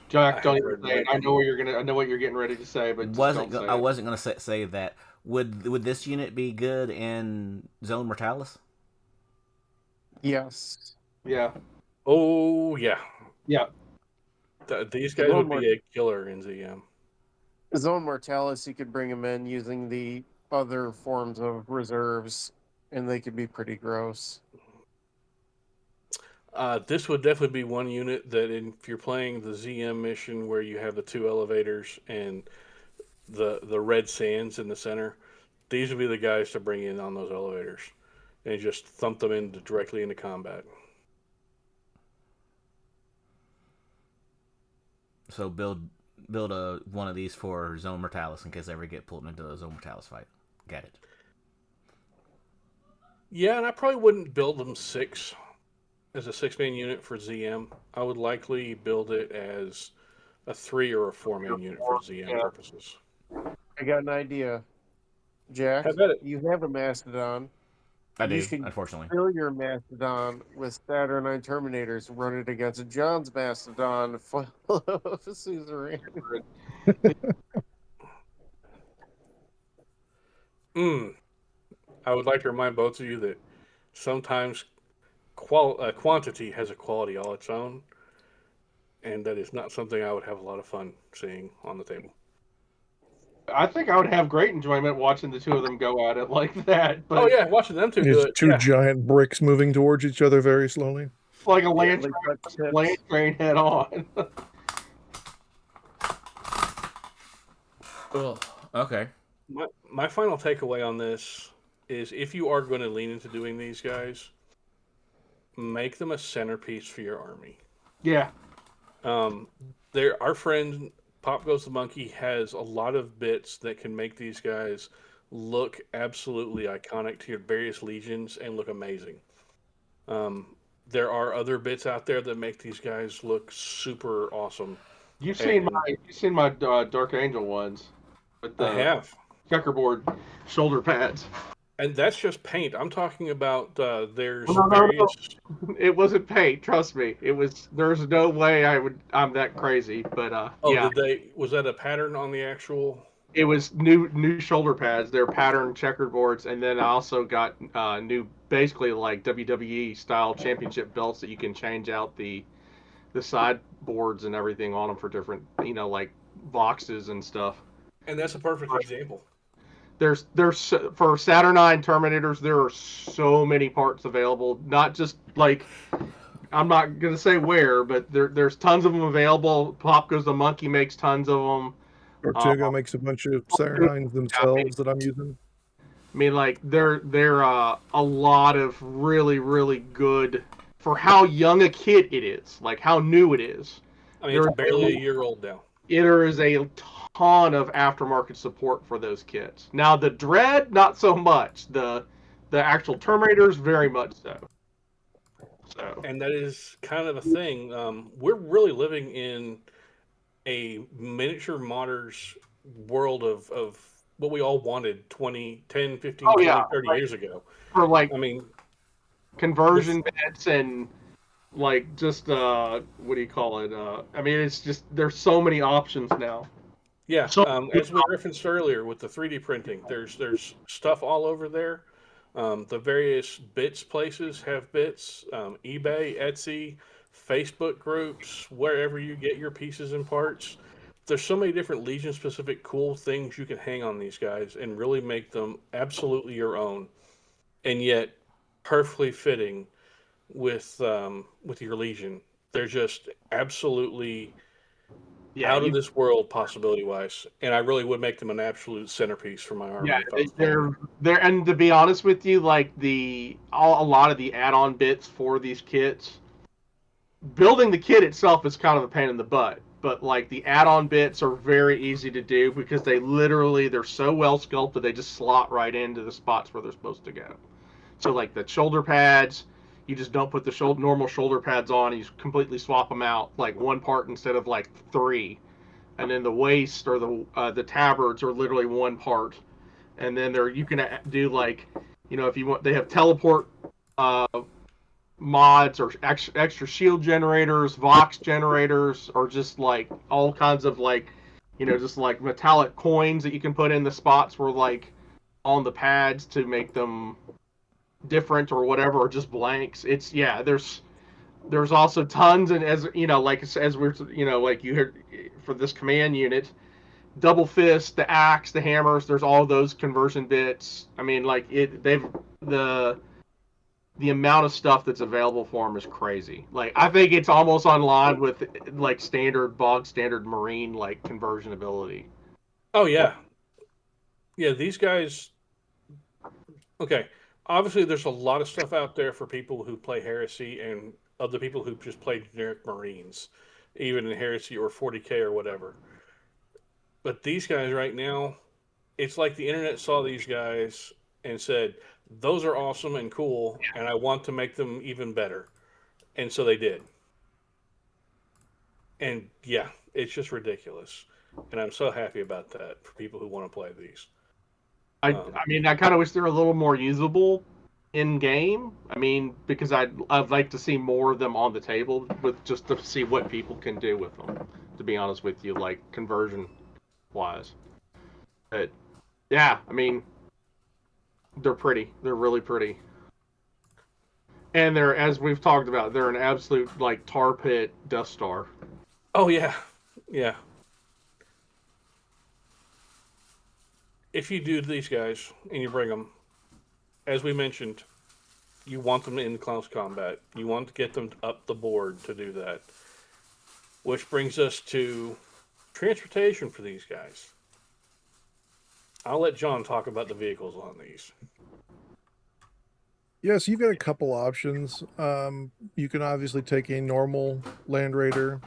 Jack, don't even say it. I know what you're getting ready to say, but I wasn't gonna say that. Would this unit be good in Zone Mortalis? Yes. Yeah. Oh yeah. Yeah. These guys would be a killer in ZM. Zone Mortalis, you could bring them in using the other forms of reserves, and they could be pretty gross. This would definitely be one unit that if you're playing the ZM mission where you have the 2 elevators and the red sands in the center, these would be the guys to bring in on those elevators and just thump them directly into combat. So build one of these for Zone Mortalis in case I ever get pulled into the Zone Mortalis fight. Got it. Yeah, and I probably wouldn't build them 6 as a 6-man unit for ZM. I would likely build it as a 3 or a 4-man unit for ZM purposes. I got an idea. Jack, you have a Mastodon. I do, unfortunately. Fill your Mastodon with Saturnine Terminators, run it against John's Mastodon full of Suzerain. I would like to remind both of you that sometimes quantity has a quality all its own, and that is not something I would have a lot of fun seeing on the table. I think I would have great enjoyment watching the two of them go at it like that. But watching them two do it. Two giant bricks moving towards each other very slowly. Like a land train head on. Oh, okay. My final takeaway on this is if you are going to lean into doing these guys, make them a centerpiece for your army. Yeah. Our friend Pop Goes the Monkey has a lot of bits that can make these guys look absolutely iconic to your various legions and look amazing. There are other bits out there that make these guys look super awesome. You've seen my Dark Angel ones with the I have checkerboard shoulder pads. And that's just paint. I'm talking about there's No. It wasn't paint. Trust me. It was. There's no way I'm that crazy. But yeah. Was that a pattern on the actual? It was new shoulder pads. They're patterned checkerboards, and then I also got new, basically like WWE style championship belts that you can change out the sideboards and everything on them for different, like boxes and stuff. And that's a perfect example. There's for Saturnine Terminators, there are so many parts available. Not just like, I'm not gonna say where, but there's tons of them available. Pop Goes the Monkey makes tons of them. Tortuga makes a bunch of Saturnines themselves that I'm using. I mean, like they're a lot of really, really good for how young a kit it is, like how new it is. I mean, it's barely a year old now. There is a ton of aftermarket support for those kits. Now the Dread, not so much. The actual Terminators, very much so. And that is kind of a thing. We're really living in a miniature modders world of what we all wanted 10, 15, 20, 30 years ago. For conversion this... bits and like just what do you call it? I mean, it's just there's so many options now. Yeah, as we referenced earlier with the 3D printing, there's stuff all over there. The various bits places have bits. eBay, Etsy, Facebook groups, wherever you get your pieces and parts. There's so many different Legion-specific cool things you can hang on these guys and really make them absolutely your own, and yet perfectly fitting with your Legion. They're just absolutely out of this world possibility wise, and I really would make them an absolute centerpiece for my army. Yeah, they're and to be honest with you, like a lot of the add-on bits for these kits, building the kit itself is kind of a pain in the butt, but like the add-on bits are very easy to do because they're so well sculpted, they just slot right into the spots where they're supposed to go. So like the shoulder pads, you just don't put the normal shoulder pads on, you completely swap them out, like one part instead of like 3. And then the waist or the tabards are literally one part. And then you can do like, if you want, they have teleport mods or extra shield generators, Vox generators, or just like all kinds of like, just like metallic coins that you can put in the spots where like on the pads to make them different or whatever, or just blanks. There's also tons, and as we're like you heard for this command unit, double fist, the axe, the hammers, there's all those conversion bits. I mean, like the amount of stuff that's available for them is crazy. Like I think it's almost on line with like bog standard Marine like conversion ability. Oh yeah. Yeah, these guys. Okay, obviously there's a lot of stuff out there for people who play Heresy and other people who just play generic Marines, even in Heresy or 40K or whatever. But these guys right now, it's like the internet saw these guys and said, those are awesome and cool, and I want to make them even better. And so they did. And yeah, it's just ridiculous. And I'm so happy about that for people who want to play these. I mean, I kind of wish they were a little more usable in game. I mean, because I'd like to see more of them on the table just to see what people can do with them. To be honest with you, like conversion wise. But yeah, I mean, they're pretty. They're really pretty. And they're, as we've talked about, they're an absolute like tar pit Death Star. Oh yeah, yeah. If you do these guys and you bring them, as we mentioned, you want them in close combat. You want to get them up the board to do that. Which brings us to transportation for these guys. I'll let John talk about the vehicles on these. Yes, you've got a couple options. You can obviously take a normal Land Raider.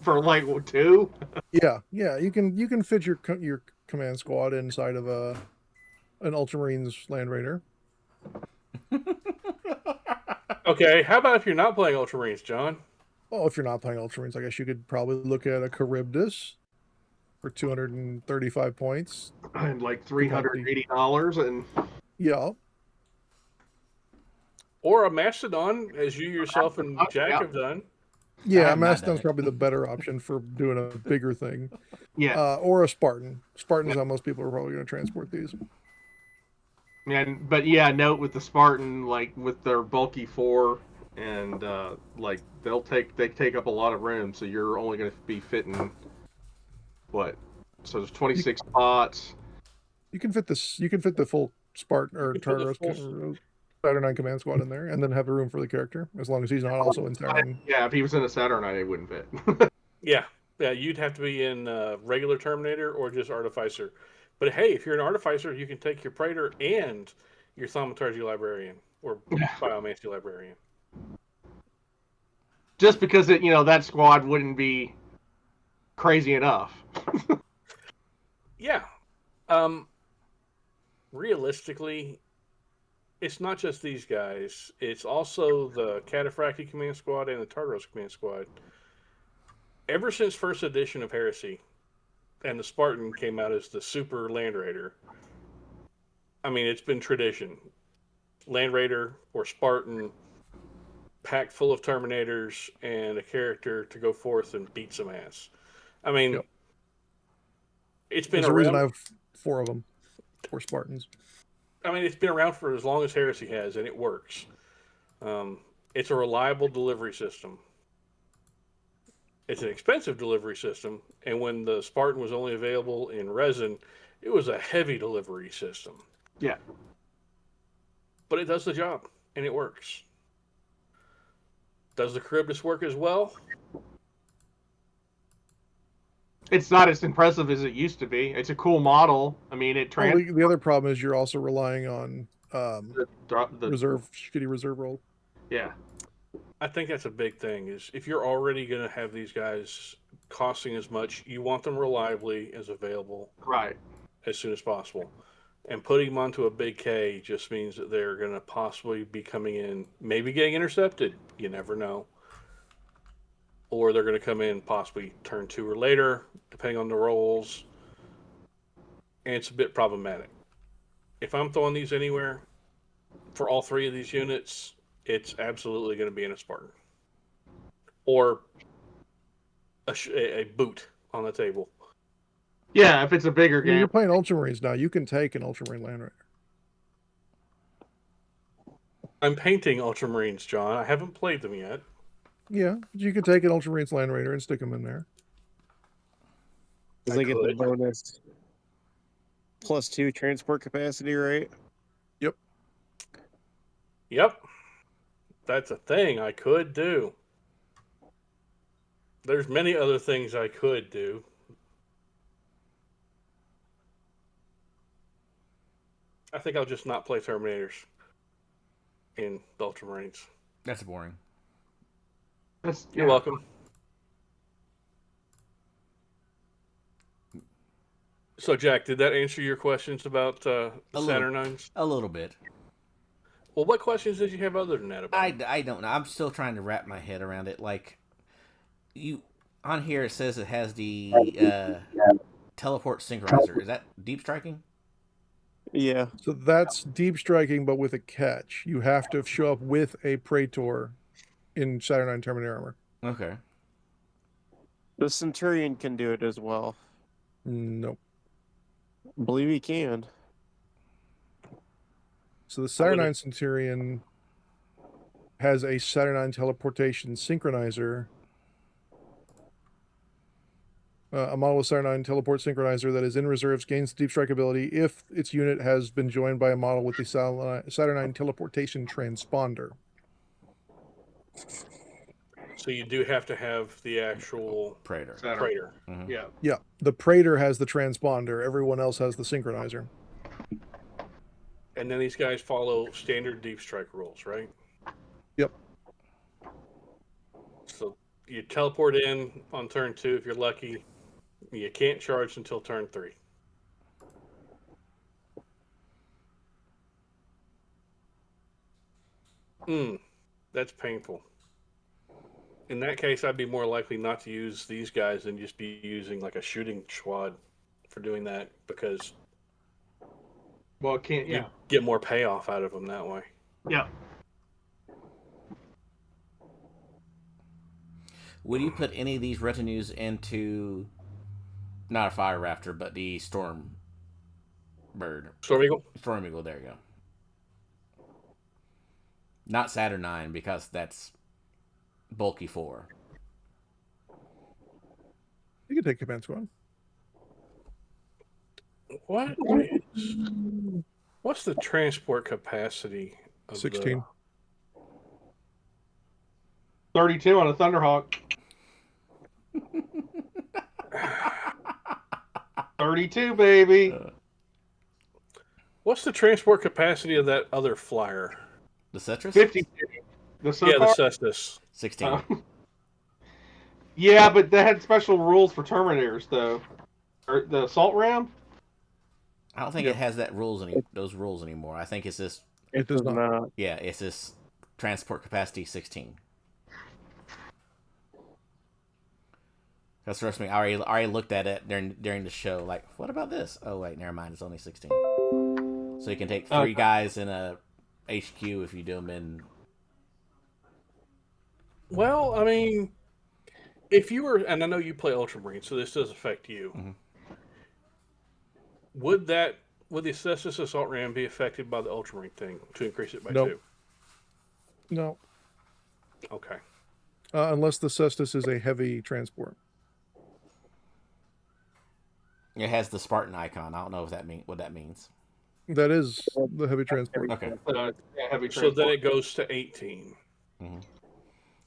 For like 2? Yeah. You can fit your command squad inside of an Ultramarines Land Raider. Okay, how about if you're not playing Ultramarines, John? Well, if you're not playing Ultramarines, I guess you could probably look at a Charybdis for 235 points. And like $380 and... Yeah. Or a Mastodon, as you yourself and Jack have done. Yeah, Mastodon's probably the better option for doing a bigger thing. Yeah. Or a Spartan. Spartan's how most people are probably going to transport these. But yeah, note with the Spartan, like with their bulky 4, and like they take up a lot of room, so you're only going to be fitting what? So there's 26 spots. You can fit this. You can fit the full Spartan or Saturnine command squad in there, and then have a room for the character, as long as he's not also in Saturn. Yeah, if he was in a Saturnine, it wouldn't fit. Yeah, you'd have to be in regular Terminator or just Artificer. But hey, if you're an Artificer, you can take your Praetor and your Thaumaturgy Librarian or Biomancy Librarian. Just because that squad wouldn't be crazy enough. Yeah. Realistically, it's not just these guys. It's also the Cataphractii Command Squad and the Tartaros Command Squad. Ever since first edition of Heresy, and the Spartan came out as the Super Land Raider, I mean, it's been tradition. Land Raider or Spartan, packed full of Terminators, and a character to go forth and beat some ass. I mean, it's been There's a reason I have 4 of them, 4 Spartans. I mean, it's been around for as long as Heresy has, and it works. It's a reliable delivery system. It's an expensive delivery system, and when the Spartan was only available in resin, it was a heavy delivery system. Yeah. But it does the job, and it works. Does the Charybdis work as well? it's not as impressive as it used to be. It's a cool model. I mean, the other problem is you're also relying on the shitty reserve roll. Yeah. I think that's a big thing, is if you're already going to have these guys costing as much, you want them reliably as available right as soon as possible. And putting them onto a big K just means that they're going to possibly be coming in, maybe getting intercepted. You never know. Or they're going to come in possibly turn 2 or later, depending on the rolls. And it's a bit problematic. If I'm throwing these anywhere, for all 3 of these units, it's absolutely going to be in a Spartan. Or a boot on the table. Yeah, if it's a bigger game. You're playing Ultramarines now. You can take an Ultramarine Land Raider. I'm painting Ultramarines, John. I haven't played them yet. Yeah, you can take an Ultramarines Land Raider and stick them in there. Does they get the bonus +2 transport capacity, right? Yep. That's a thing I could do. There's many other things I could do. I think I'll just not play Terminators in the Ultramarines. That's boring. You're welcome. So, Jack, did that answer your questions about Saturnines? A little bit. Well, what questions did you have other than that about? I don't know. I'm still trying to wrap my head around it. Like, on here it says it has the teleport synchronizer. Is that deep striking? Yeah. So that's deep striking, but with a catch. You have to show up with a Praetor in Saturnine Terminator armor. Okay. The Centurion can do it as well. Nope. I believe he can. So the Saturnine Centurion has a Saturnine teleportation synchronizer. A model with Saturnine teleport synchronizer that is in reserves gains deep strike ability if its unit has been joined by a model with the Saturnine teleportation transponder. So you do have to have the actual Praetor. Mm-hmm. Yeah. Yeah. The Praetor has the transponder. Everyone else has the synchronizer. And then these guys follow standard deep strike rules, right? Yep. So you teleport in on turn 2 if you're lucky. You can't charge until turn 3. That's painful. In that case, I'd be more likely not to use these guys and just be using like a shooting squad for doing that, because you get more payoff out of them that way. Yeah. Would you put any of these retinues into not a Fire Raptor, but the Storm Bird? Storm Eagle? Storm Eagle, there you go. Not Saturnine, because that's bulky 4. You can take Command Squad. What's the transport capacity of 16. 32 on a Thunderhawk. 32, baby. What's the transport capacity of that other flyer? The Cetrus? 52. The Cestus. 16. Yeah, but they had special rules for Terminators, though. Or the Assault Ram? I don't think it has those rules anymore. I think it's this. It does not. Yeah, it's this transport capacity 16. Because trust me, I already looked at it during the show. Like, what about this? Oh wait, never mind. It's only 16. So you can take 3 guys in a HQ if you do them in. Well, I mean, if you were, and I know you play Ultramarine, so this does affect you. Mm-hmm. Would the Cestus Assault Ram be affected by the Ultramarine thing to increase it by 2? No. Okay. Unless the Cestus is a heavy transport. It has the Spartan icon. I don't know what that means. That is the heavy transport. Okay. Heavy so then it goes to 18. Mm-hmm.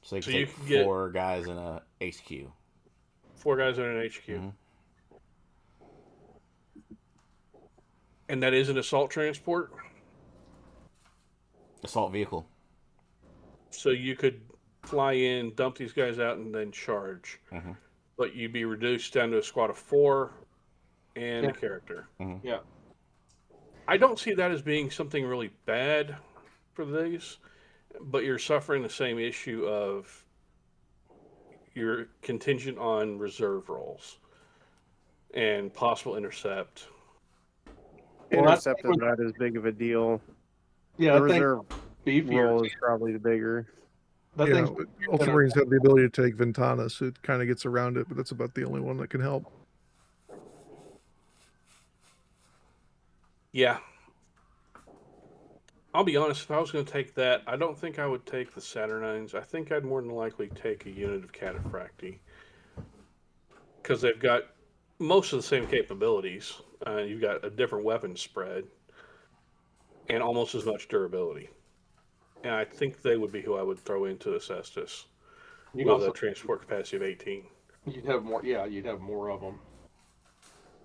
So you can take 4 guys in a HQ. 4 guys in an HQ. Mm-hmm. And that is an assault transport? Assault vehicle. So you could fly in, dump these guys out, and then charge. Mm-hmm. But you'd be reduced down to a squad of 4 and Yeah. a character. Mm-hmm. Yeah. I don't see that as being something really bad for these, but you're suffering the same issue of you're contingent on reserve rolls and possible intercept. Intercept is not as big of a deal. Yeah, The reserve beefier. roll is probably the bigger. That Yeah, thing's Ultramarines have the ability to take Ventanas, so it kind of gets around it, but that's about the only one that can help. Yeah. I'll be honest, if I was going to take that, I don't think I would take the Saturnines. I think I'd more than likely take a unit of Cataphracti. Because they've got most of the same capabilities. You've got a different weapon spread and almost as much durability. And I think they would be who I would throw into Acestus with a transport capacity of 18. You'd have more. Yeah, you'd have more of them.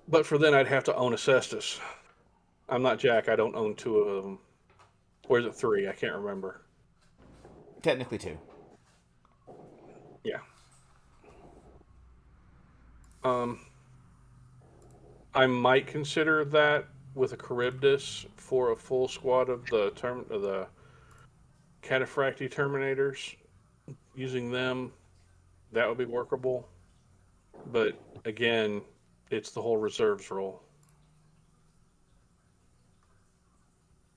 But for then, I'd have to own Acestus. I'm not Jack. I don't own 2 of them. Or is it 3? I can't remember. Technically 2. Yeah. I might consider that with a Charybdis for a full squad of the Cataphracti Terminators. Using them, that would be workable. But again, it's the whole reserves roll.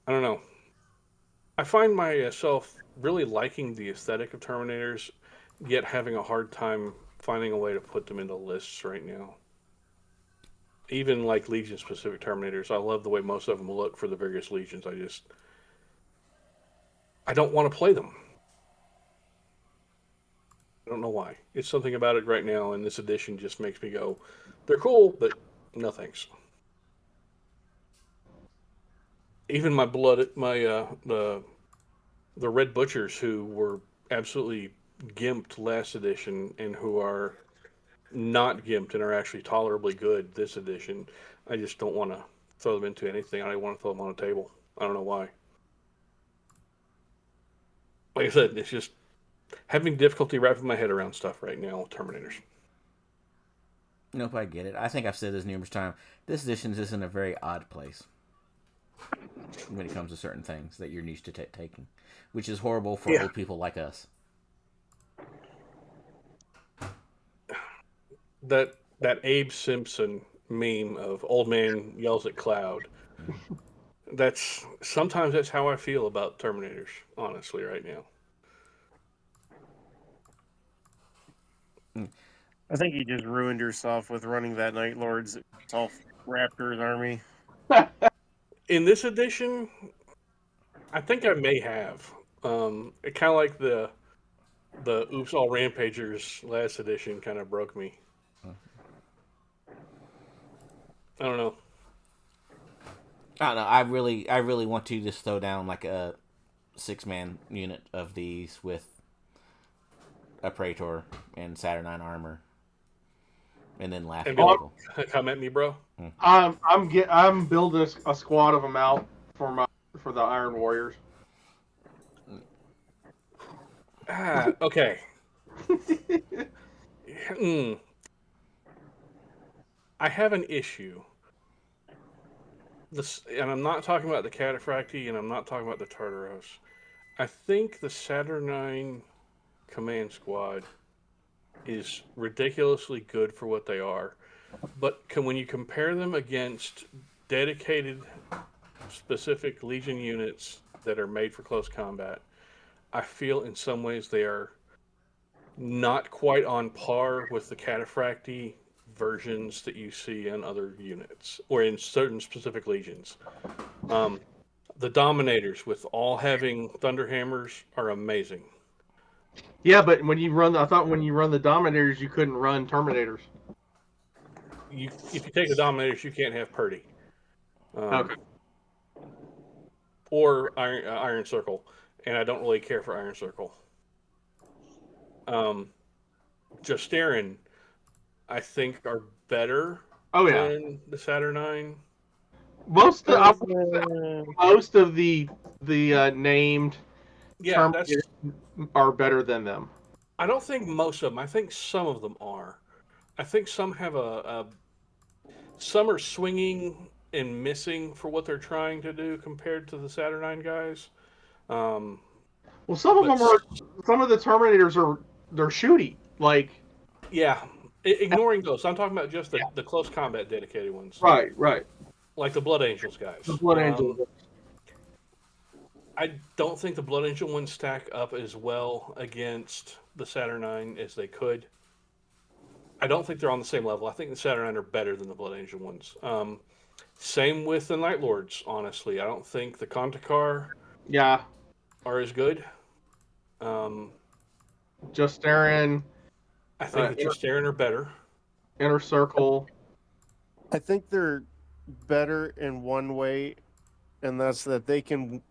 I don't know. I find myself really liking the aesthetic of Terminators, yet having a hard time finding a way to put them into lists right now. Even like Legion-specific Terminators, I love the way most of them look for the various Legions. I don't want to play them. I don't know why. It's something about it right now, and this edition just makes me go, they're cool, but no thanks. Even the Red Butchers, who were absolutely gimped last edition and who are not gimped and are actually tolerably good this edition, I just don't want to throw them into anything. I don't want to throw them on a table. I don't know why. Like I said, it's just having difficulty wrapping my head around stuff right now with Terminators. Nope, I get it. I think I've said this numerous times. This edition is in a very odd place when it comes to certain things that you're used to taking, which is horrible for old people like us. That Abe Simpson meme of old man yells at cloud. Sometimes that's how I feel about Terminators, honestly, right now. I think you just ruined yourself with running that Night Lord's Raptors army. In this edition, I think I may have. It kind of like the Oops All Rampagers last edition kind of broke me. I don't know. I really want to just throw down like a 6-man unit of these with a Praetor and Saturnine armor, and then laugh at people. Come at me, bro. I'm building a squad of them out for the Iron Warriors. Okay. I have an issue. And I'm not talking about the Cataphracti, and I'm not talking about the Tartaros. I think the Saturnine Command Squad is ridiculously good for what they are. But when you compare them against dedicated, specific Legion units that are made for close combat, I feel in some ways they are not quite on par with the Cataphracti versions that you see in other units or in certain specific legions. The Dominators, with all having Thunderhammers, are amazing. Yeah, but I thought when you run the Dominators, you couldn't run Terminators. If you take the Dominators, you can't have Purdy. Okay. Or Iron Circle, and I don't really care for Iron Circle. Justarin, I think, are better than the Saturnine. most of the named Terminators are better than them. I don't think most of them. I think some of them are. I think some have some are swinging and missing for what they're trying to do compared to the Saturnine guys. Well, some of them are. Some of the Terminators they're shooty. Like, yeah, ignoring those. I'm talking about just the close combat dedicated ones. Right. Like the Blood Angels guys. The Blood Angels. I don't think the Blood Angel ones stack up as well against the Saturnine as they could. I don't think they're on the same level. I think the Saturnine are better than the Blood Angel ones. Same with the Night Lords, honestly. I don't think the Contakar are as good. Justarin. I think the Justarin are better. Inner Circle. I think they're better in one way, and that's that they can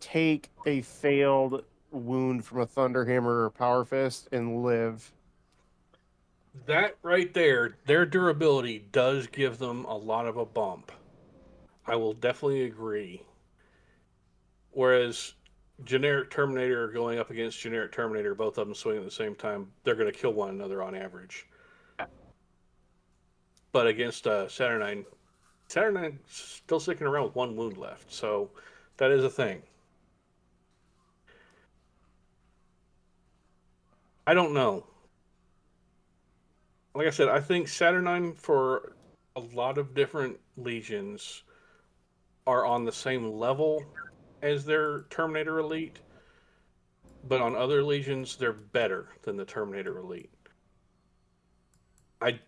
take a failed wound from a Thunderhammer or Power Fist and live. That right there, their durability does give them a lot of a bump. I will definitely agree. Whereas generic Terminator going up against generic Terminator, both of them swinging at the same time, they're going to kill one another on average. But against Saturnine still sticking around with one wound left, so that is a thing. I don't know. Like I said, I think Saturnine for a lot of different legions are on the same level as their Terminator Elite, but on other legions, they're better than the Terminator Elite. I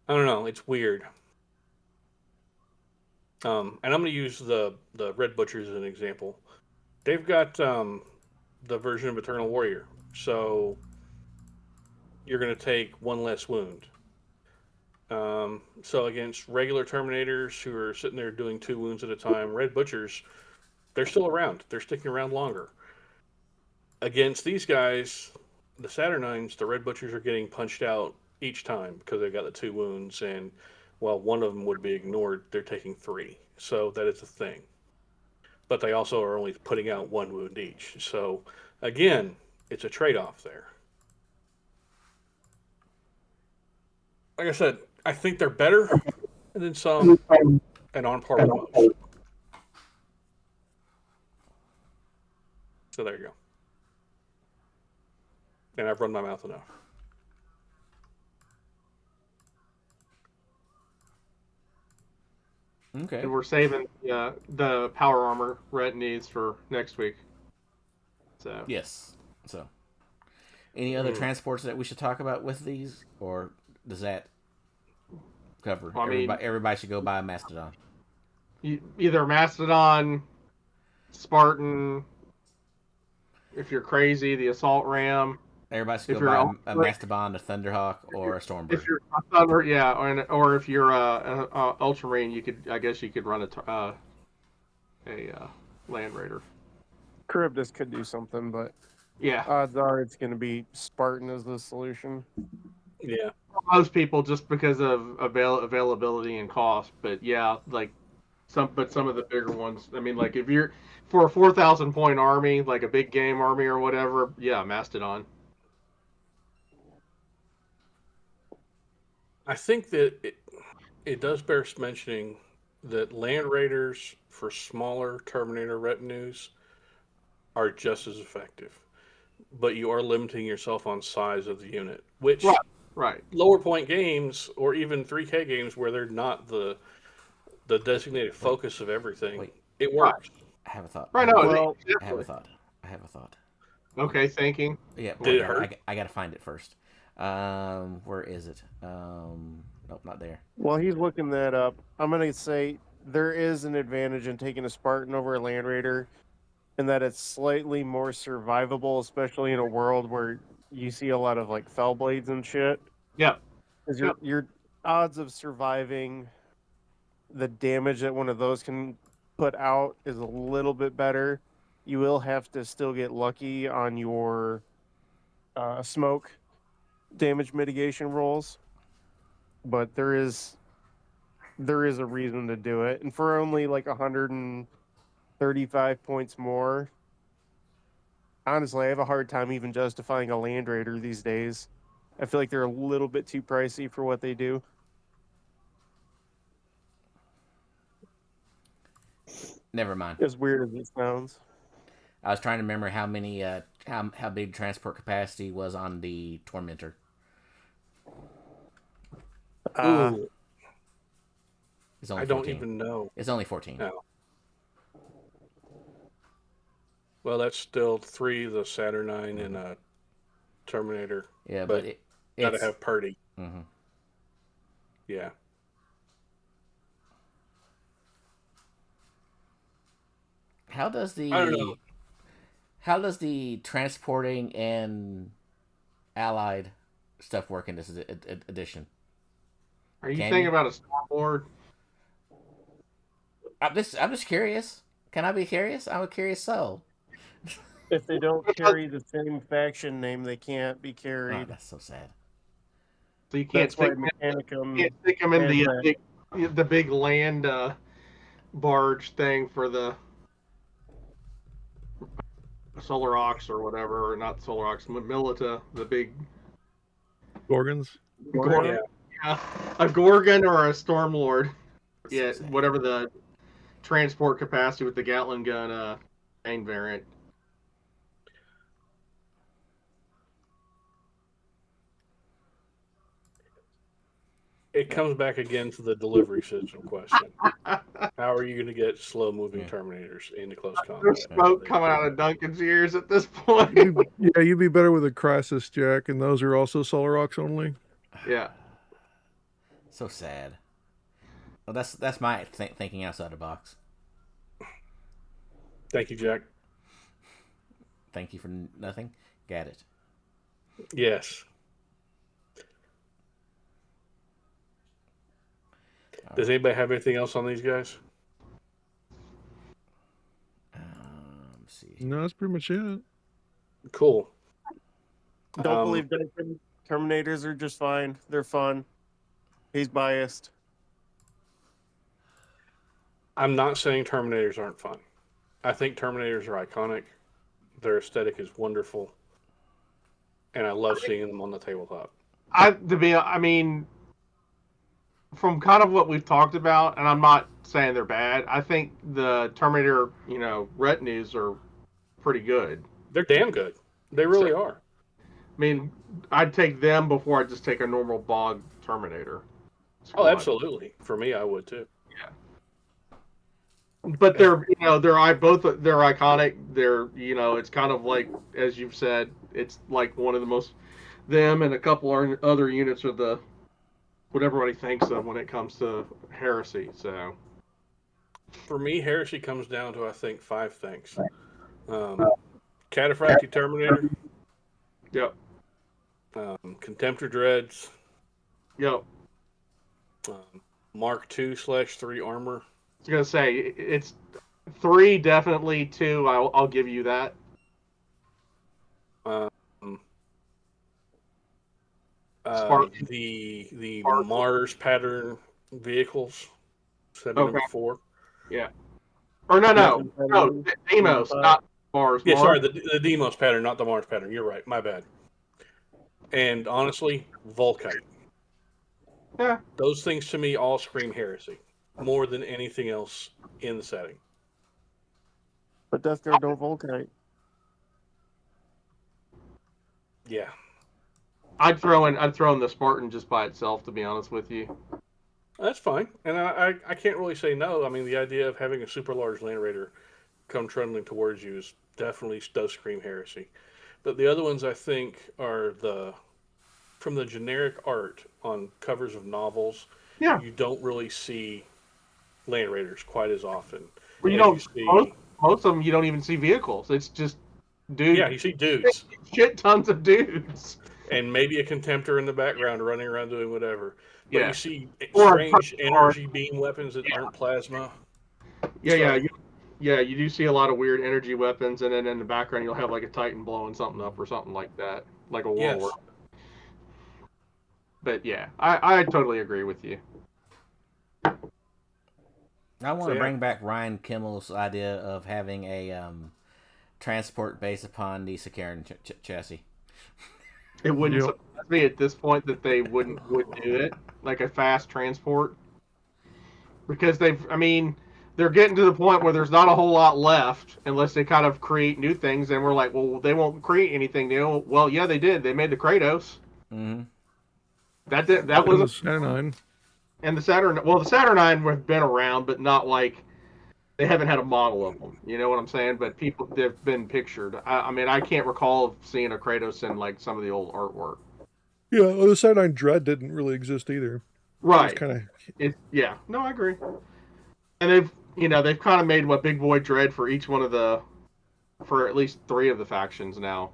don't know. It's weird. And I'm going to use the Red Butchers as an example. They've got the version of Eternal Warrior, so you're going to take one less wound. So against regular Terminators who are sitting there doing 2 wounds at a time, Red Butchers, they're still around. They're sticking around longer. Against these guys, the Saturnines, the Red Butchers are getting punched out each time because they've got the 2 wounds, and while one of them would be ignored, they're taking 3. So that is a thing. But they also are only putting out 1 wound each. So again, it's a trade-off there. Like I said, I think they're better than some and on par with most. So there you go. And I've run my mouth enough. Okay. And we're saving the power armor Retinues for next week. So yes. So, any other transports that we should talk about with these, or does that cover? Well, I mean, everybody should go buy a Mastodon. Either Mastodon, Spartan. If you're crazy, the Assault Ram. Everybody should go buy a Mastodon, a Thunderhawk, or a Stormbird. If you're a Thunder, yeah, or if you're a Ultramarine, you could run a Land Raider. Charybdis could do something, but yeah, odds are it's going to be Spartan as the solution. Yeah, most people just because of availability and cost, but yeah, like some of the bigger ones. I mean, like if you're for a 4,000 point army, like a big game army or whatever, yeah, Mastodon. I think that it does bear mentioning that Land Raiders for smaller Terminator Retinues are just as effective, but you are limiting yourself on size of the unit, which right. Lower point games or even 3K games where they're not the designated focus of everything, it works. I have a thought. Right. I have a thought. Okay, thinking. Yeah, did it hurt? I gotta find it first. Where is it? Nope, not there. While he's looking that up, I'm gonna say there is an advantage in taking a Spartan over a Land Raider, in that it's slightly more survivable, especially in a world where you see a lot of like fell blades and shit. Yeah. Because your odds of surviving the damage that one of those can put out is a little bit better. You will have to still get lucky on your smoke damage mitigation rolls, but there is there is a reason to do it. And for only like 135 points more, honestly, I have a hard time even justifying a Land Raider these days. I feel like they're a little bit too pricey for what they do. Never mind. As weird as it sounds. I was trying to remember how many how big transport capacity was on the Tormentor. Ooh. It's only I 14. don't even know. It's only 14. No. Well, that's still 3, the Saturnine, and a Terminator. Yeah, but it's gotta have Purdy. Mm-hmm. Yeah. How does I don't know. How does the transporting and allied stuff work in this edition? Are you thinking about a Starboard? I'm just curious. Can I be curious? I'm a curious soul. If they don't carry the same faction name, they can't be carried. Oh, that's so sad. So you can't stick them in the big land barge thing for the Solar Ox or whatever, or not Solar Ox, Milita, the big Gorgons. Gorgon. Yeah. A Gorgon or a Stormlord. Yeah, sad. Whatever the transport capacity with the Gatling gun main variant. It comes back again to the delivery system question. How are you going to get slow-moving Terminators into close combat? There's smoke coming out of Duncan's ears at this point. You'd be better with a Crisis, Jack, and those are also Solar Ox only. Yeah. So sad. Well, that's my thinking outside the box. Thank you, Jack. Thank you for nothing. Got it. Yes. Does anybody have anything else on these guys? Let's see. No, that's pretty much it. Cool. Don't believe Duncan. Terminators are just fine. They're fun. He's biased. I'm not saying Terminators aren't fun. I think Terminators are iconic. Their aesthetic is wonderful. And I love seeing them on the tabletop. From kind of what we've talked about, and I'm not saying they're bad, I think the Terminator, Retinues are pretty good. They're damn good. They really are. I mean, I'd take them before I'd just take a normal bog Terminator. Oh, absolutely. For me, I would too. Yeah. But they're iconic. They're, it's kind of like, as you've said, it's like one of the most, them and a couple other units are what everybody thinks of when it comes to Heresy. So, for me, Heresy comes down to, I think, 5 things. Cataphractic Terminator. Yep. Contemptor Dreads. Yep. Mark 2/3 armor. I was gonna say it's 3, definitely 2. I'll give you that. The Mars pattern vehicles. 7/4. Yeah. Or no, Deimos, not Mars. Yeah, Mars. sorry, the Deimos pattern, not the Mars pattern. You're right. My bad. And honestly, Volkite. Yeah. Those things to me all scream Heresy more than anything else in the setting. But Death Guard don't Volkite. Yeah. I'd throw in the Spartan just by itself, to be honest with you. That's fine. And I can't really say no. I mean, the idea of having a super large Land Raider come trundling towards you definitely does scream Heresy. But the other ones I think are from the generic art on covers of novels. Yeah. You don't really see Land Raiders quite as often. Well, most of them you don't even see vehicles. It's just dudes. Yeah, you see dudes. Shit tons of dudes. And maybe a Contemptor in the background running around doing whatever. But you see Or strange energy beam weapons that aren't plasma. You do see a lot of weird energy weapons, and then in the background you'll have like a Titan blowing something up or something like that, like a Warlord. Yes. But yeah, I totally agree with you. I want to bring back Ryan Kimmel's idea of having a transport based upon the Sakaran chassis. It wouldn't surprise me at this point that they would do it, like a fast transport, because they're getting to the point where there's not a whole lot left unless they kind of create new things, and we're like, well, they won't create anything new. Well, yeah, they did. They made the Kratos. Mm-hmm. That was the Saturnine. And the Saturn. Well, the Saturnine have been around, but not like they haven't had a model of them. You know what I'm saying? But they've been pictured. I can't recall seeing a Kratos in like some of the old artwork. Yeah, well, the Saturnine Dread didn't really exist either. Right. Yeah. No, I agree. And they've kind of made what Big Boy Dread for each one of for at least 3 of the factions now.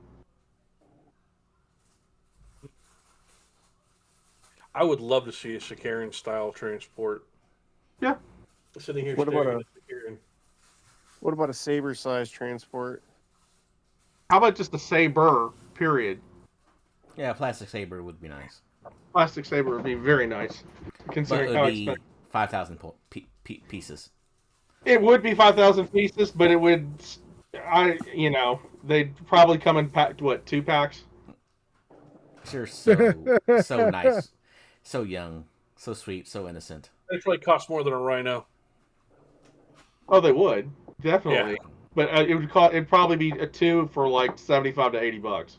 I would love to see a Sakaran style transport. Yeah. Sitting here. What about a Saber-sized transport? How about just a Saber? Period. Yeah, a plastic Saber would be nice. Plastic Saber would be very nice, considering how expensive. 5,000 pieces. It would be 5,000 pieces, but it would. They'd probably come in packed 2 packs. You're so nice, so young, so sweet, so innocent. They probably cost more than a Rhino. Oh, they would definitely, yeah. But it'd probably be a 2 for like $75 to $80.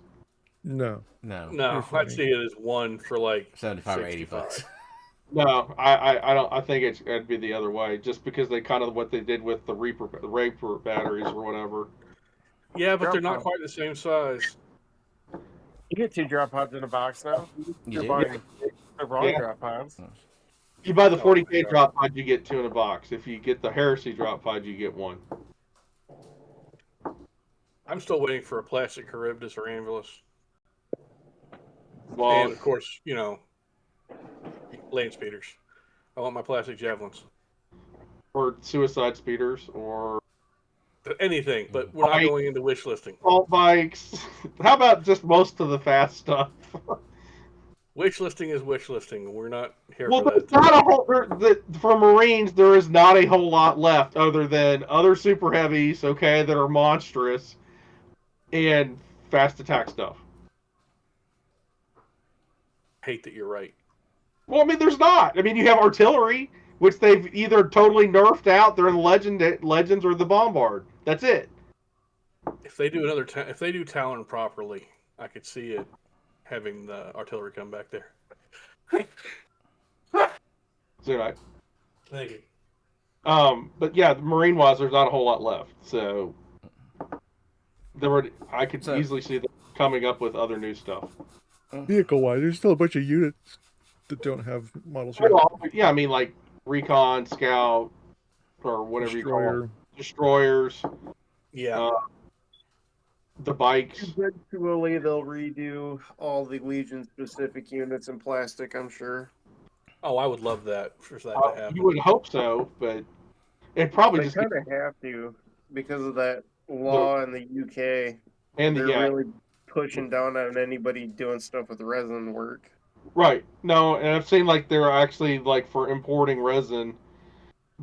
No. I'd see it as 1 for like 75 or $80. No, I don't. I think it'd be the other way, just because they kind of what they did with the Reaper batteries or whatever. Yeah, but they're not quite the same size. You get 2 drop pods in a box now. You do? They're wrong drop pods. If you buy the 40K drop pod, you get 2 in a box. If you get the Heresy drop pod, you get 1. I'm still waiting for a plastic Charybdis or Anvilus. Well, and of course, land speeders. I want my plastic javelins. Or suicide speeders, or anything, but we're not going into wish listing. Assault bikes. How about just most of the fast stuff? Wish listing is wish listing. We're not here for that. Not a whole, for Marines, there is not a whole lot left other than other super heavies, that are monstrous, and fast attack stuff. Hate that you're right. Well, there's not. You have artillery, which they've either totally nerfed out. They're in Legends or the Bombard. That's it. If they do if they do Talon properly, I could see it having the artillery come back there. So right. Thank you. But yeah, Marine-wise, there's not a whole lot left. So I could easily see them coming up with other new stuff. Vehicle-wise, there's still a bunch of units that don't have models yet. Yeah, like Recon, Scout, or whatever you call them. Destroyers. Yeah. The bikes. Eventually, they'll redo all the Legion-specific units in plastic, I'm sure. Oh, I would love that for that to happen. You would hope so, but it probably they kind of have to because of that law in the UK. And they're really pushing down on anybody doing stuff with resin work. Right. No, and I've seen they're actually for importing resin,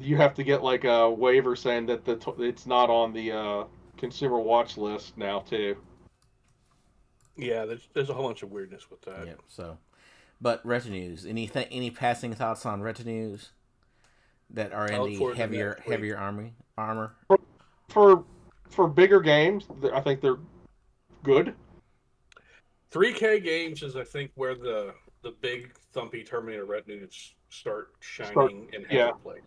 you have to get a waiver saying that it's not on the consumer watch list now too. Yeah, there's a whole bunch of weirdness with that. Yeah. So, but Retinues. Any passing thoughts on Retinues that are in the heavier armor? For bigger games, I think they're good. 3K games is, I think, where the big thumpy Terminator Retinues start shining and have a place.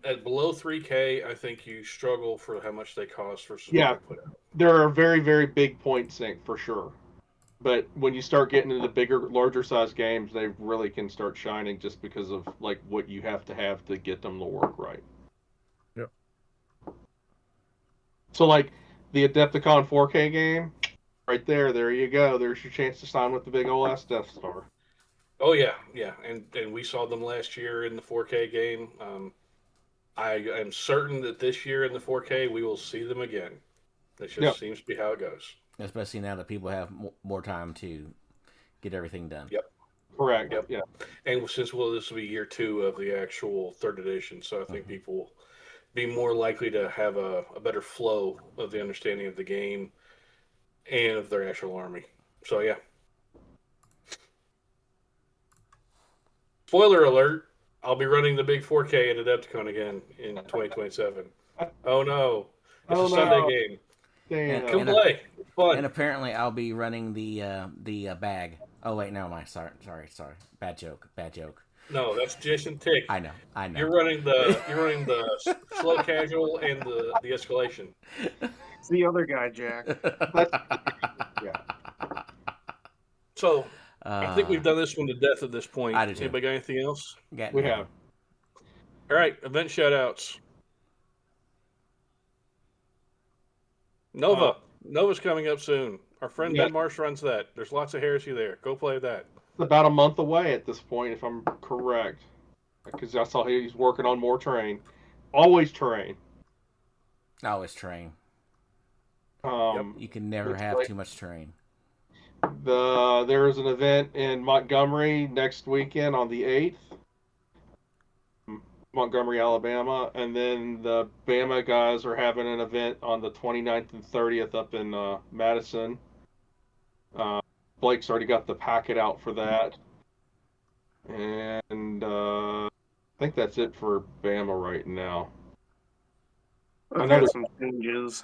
At below 3K, I think you struggle for how much they cost versus what they put out. They're a very, very big point sink for sure. But when you start getting into the larger size games, they really can start shining just because of what you have to get them to work right. Yep. So the Adepticon 4K game, right there you go. There's your chance to sign with the big old ass Death Star. Oh yeah, and we saw them last year in the 4K game. I am certain that this year in the 4K we will see them again. That just seems to be how it goes. Especially now that people have more time to get everything done. Yep. Correct. Yep. Yeah. And since this will be year 2 of the actual 3rd edition, so I think people will be more likely to have a better flow of the understanding of the game and of their actual army. So yeah. Spoiler alert, I'll be running the big 4K at Adepticon again in 2027. Oh no. It's a Sunday game. Damn. Come play. It's fun. And apparently I'll be running the bag. Oh wait, no, sorry. Bad joke. No, that's Jason Tick. I know. You're running the slow casual and the escalation. It's the other guy, Jack. Yeah. So I think we've done this one to death at this point. I do too. Anybody got anything else? We have. All right, event shoutouts. Nova. Nova's coming up soon. Our friend Ben Marsh runs that. There's lots of heresy there. Go play that. It's about a month away at this point, if I'm correct. Because I saw he's working on more terrain. Always terrain. Always terrain. You can never have too much terrain. There is an event in Montgomery next weekend on the 8th. Montgomery, Alabama. And then the Bama guys are having an event on the 29th and 30th up in Madison. Blake's already got the packet out for that. And I think that's it for Bama right now. I've had some changes.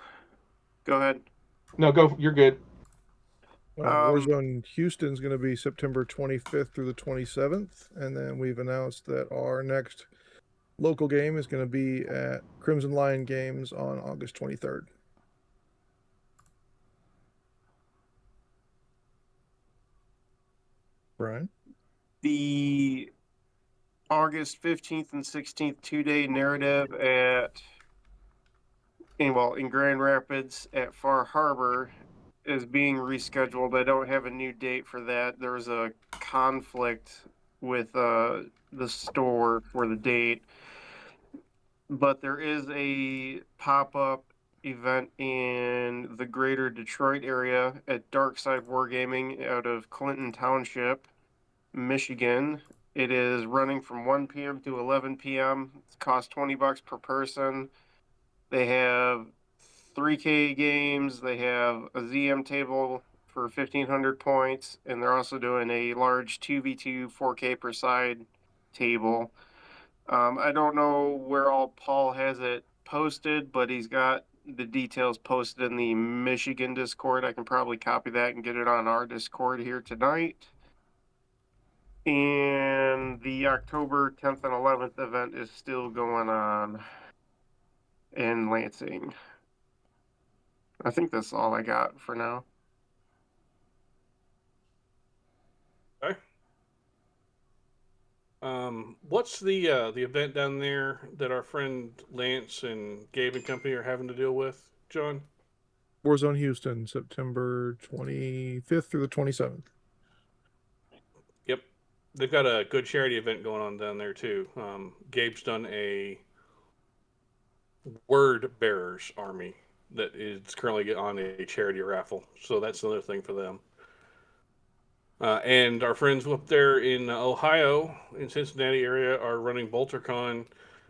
Go ahead. No, go. You're good. Warzone Houston's going to be September 25th through the 27th. And then we've announced that our next local game is going to be at Crimson Lion Games on August 23rd. Brian? The August 15th and 16th 2-day narrative in Grand Rapids at Far Harbor is being rescheduled. I don't have a new date for that. There was a conflict with the store for the date. But there is a pop-up event in the greater Detroit area at Darkside Wargaming out of Clinton Township, Michigan. It is running from 1 p.m. to 11 p.m. It costs $20 per person. They have 3K games. They have a ZM table for 1,500 points, and they're also doing a large 2v2 4K per side table. I don't know where all Paul has it posted, but he's got the details posted in the Michigan Discord. I can probably copy that and get it on our Discord here tonight. And the October 10th and 11th event is still going on in Lansing. I think that's all I got for now. Okay. What's the event down there that our friend Lance and Gabe and company are having to deal with, John? Warzone Houston, September 25th through the 27th. Yep. They've got a good charity event going on down there, too. Gabe's done a Word Bearers Army that is currently on a charity raffle. So that's another thing for them. And our friends up there in Ohio, in Cincinnati area, are running BolterCon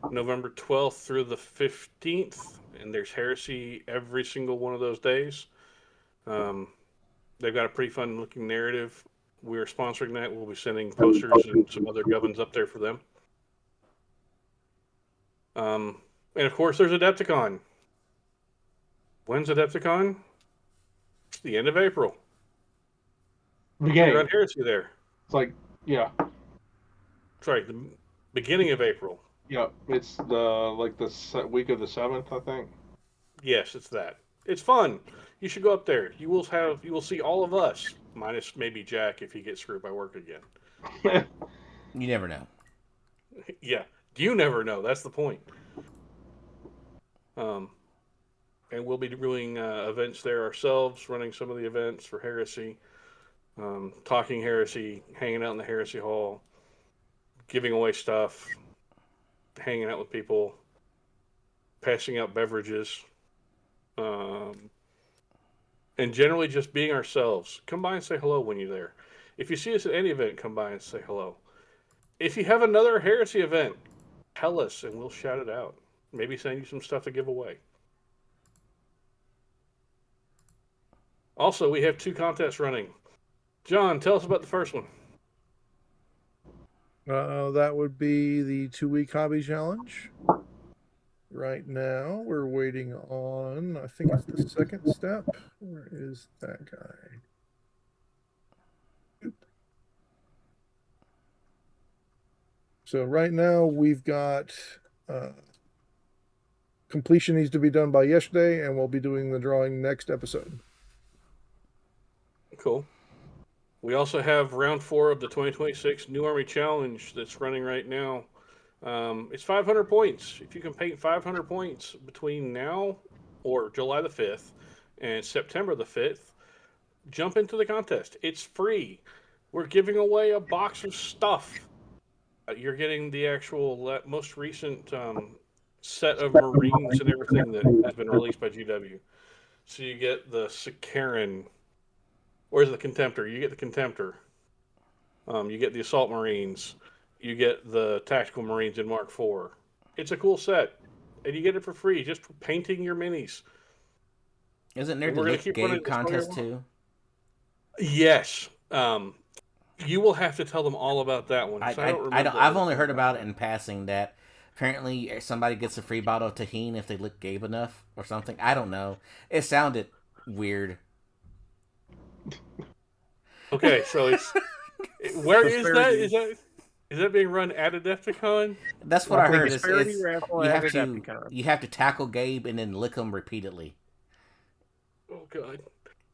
November 12th through the 15th. And there's Heresy every single one of those days. They've got a pretty fun looking narrative. We're sponsoring that. We'll be sending posters and some other gubbins up there for them. And of course, there's Adepticon. When's Adepticon? It's the end of April. Beginning. Around Heresy there. It's like, yeah. That's right, the beginning of April. Yeah, it's the week of the 7th, I think. Yes, it's that. It's fun. You should go up there. You will see all of us, minus maybe Jack if he gets screwed by work again. You never know. Yeah, you never know. That's the point. And we'll be doing events there ourselves, running some of the events for Heresy, talking Heresy, hanging out in the Heresy Hall, giving away stuff, hanging out with people, passing out beverages, and generally just being ourselves. Come by and say hello when you're there. If you see us at any event, come by and say hello. If you have another Heresy event, tell us and we'll shout it out. Maybe send you some stuff to give away. Also, we have 2 contests running. John, tell us about the first one. That would be the 2-week hobby challenge. Right now, we're waiting on, I think it's the second step. Where is that guy? So right now, we've got completion needs to be done by yesterday, and we'll be doing the drawing next episode. Cool. We also have round 4 of the 2026 New Army Challenge that's running right now. It's 500 points. If you can paint 500 points between now or July the 5th and September the 5th, jump into the contest. It's free. We're giving away a box of stuff. You're getting the actual most recent set of Marines and everything that has been released by GW. So you get the Sikaran. Where's the Contemptor? You get the Contemptor. You get the Assault Marines. You get the Tactical Marines in Mark IV. It's a cool set. And you get it for free just for painting your minis. Isn't there the Lick Gabe contest too? Yes. You will have to tell them all about that one. I've only heard about it in passing that apparently somebody gets a free bottle of Tahine if they lick Gabe enough or something. I don't know. It sounded weird. Okay, so it's where is that? Is that being run at Adepticon? That's what I heard. You have to tackle Gabe and then lick him repeatedly. Oh God,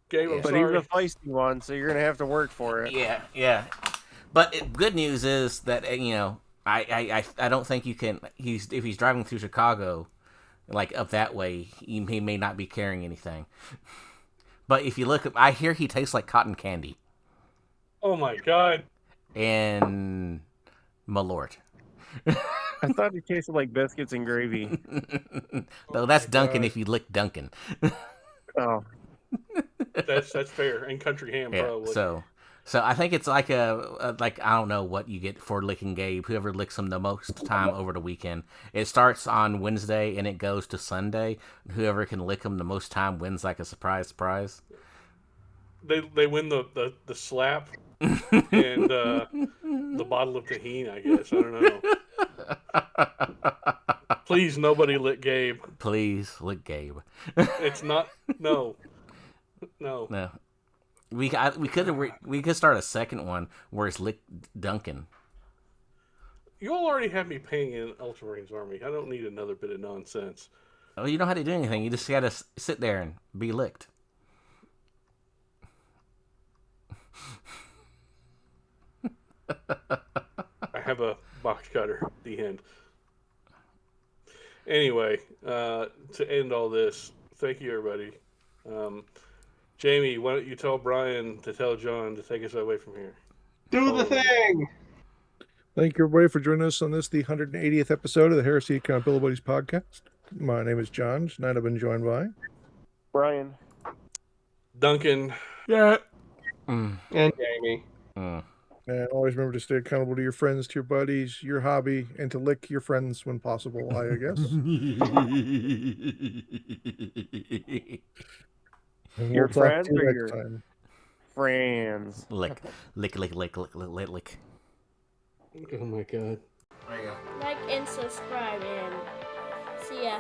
Gabe, I'm but sorry. he's a feisty one, so you're gonna have to work for it. Yeah. But good news is that I don't think you can. If he's driving through Chicago, like up that way, he may not be carrying anything. But if you look, I hear he tastes like cotton candy. Oh my God. And Malort. I thought he tasted like biscuits and gravy. No, that's Duncan if you lick Duncan. Oh. That's fair. And country ham, probably. So I think it's like I don't know what you get for licking Gabe. Whoever licks him the most time over the weekend. It starts on Wednesday and it goes to Sunday. Whoever can lick him the most time wins like a surprise prize. They win the slap and the bottle of Tahine, I guess. I don't know. Please, nobody lick Gabe. Please lick Gabe. It's not. No. We could start a second one where it's lick Duncan. You all already have me paying in Ultramarines Army. I don't need another bit of nonsense. Oh, you don't have to do anything. You just gotta sit there and be licked. I have a box cutter. The end. Anyway, to end all this, thank you, everybody. Jamie, why don't you tell Brian to tell John to take us away from here? Do the thing! Thank you, everybody, for joining us on the 180th episode of the Heresy Accountabilibuddies Podcast. My name is John. Tonight I've been joined by Brian. Duncan. Yeah. And Jamie. And always remember to stay accountable to your friends, to your buddies, your hobby, and to lick your friends when possible, I guess. And Your we'll talk friends to you or next your time. friends? Lick. Oh my God. There you go. Like and subscribe and see ya.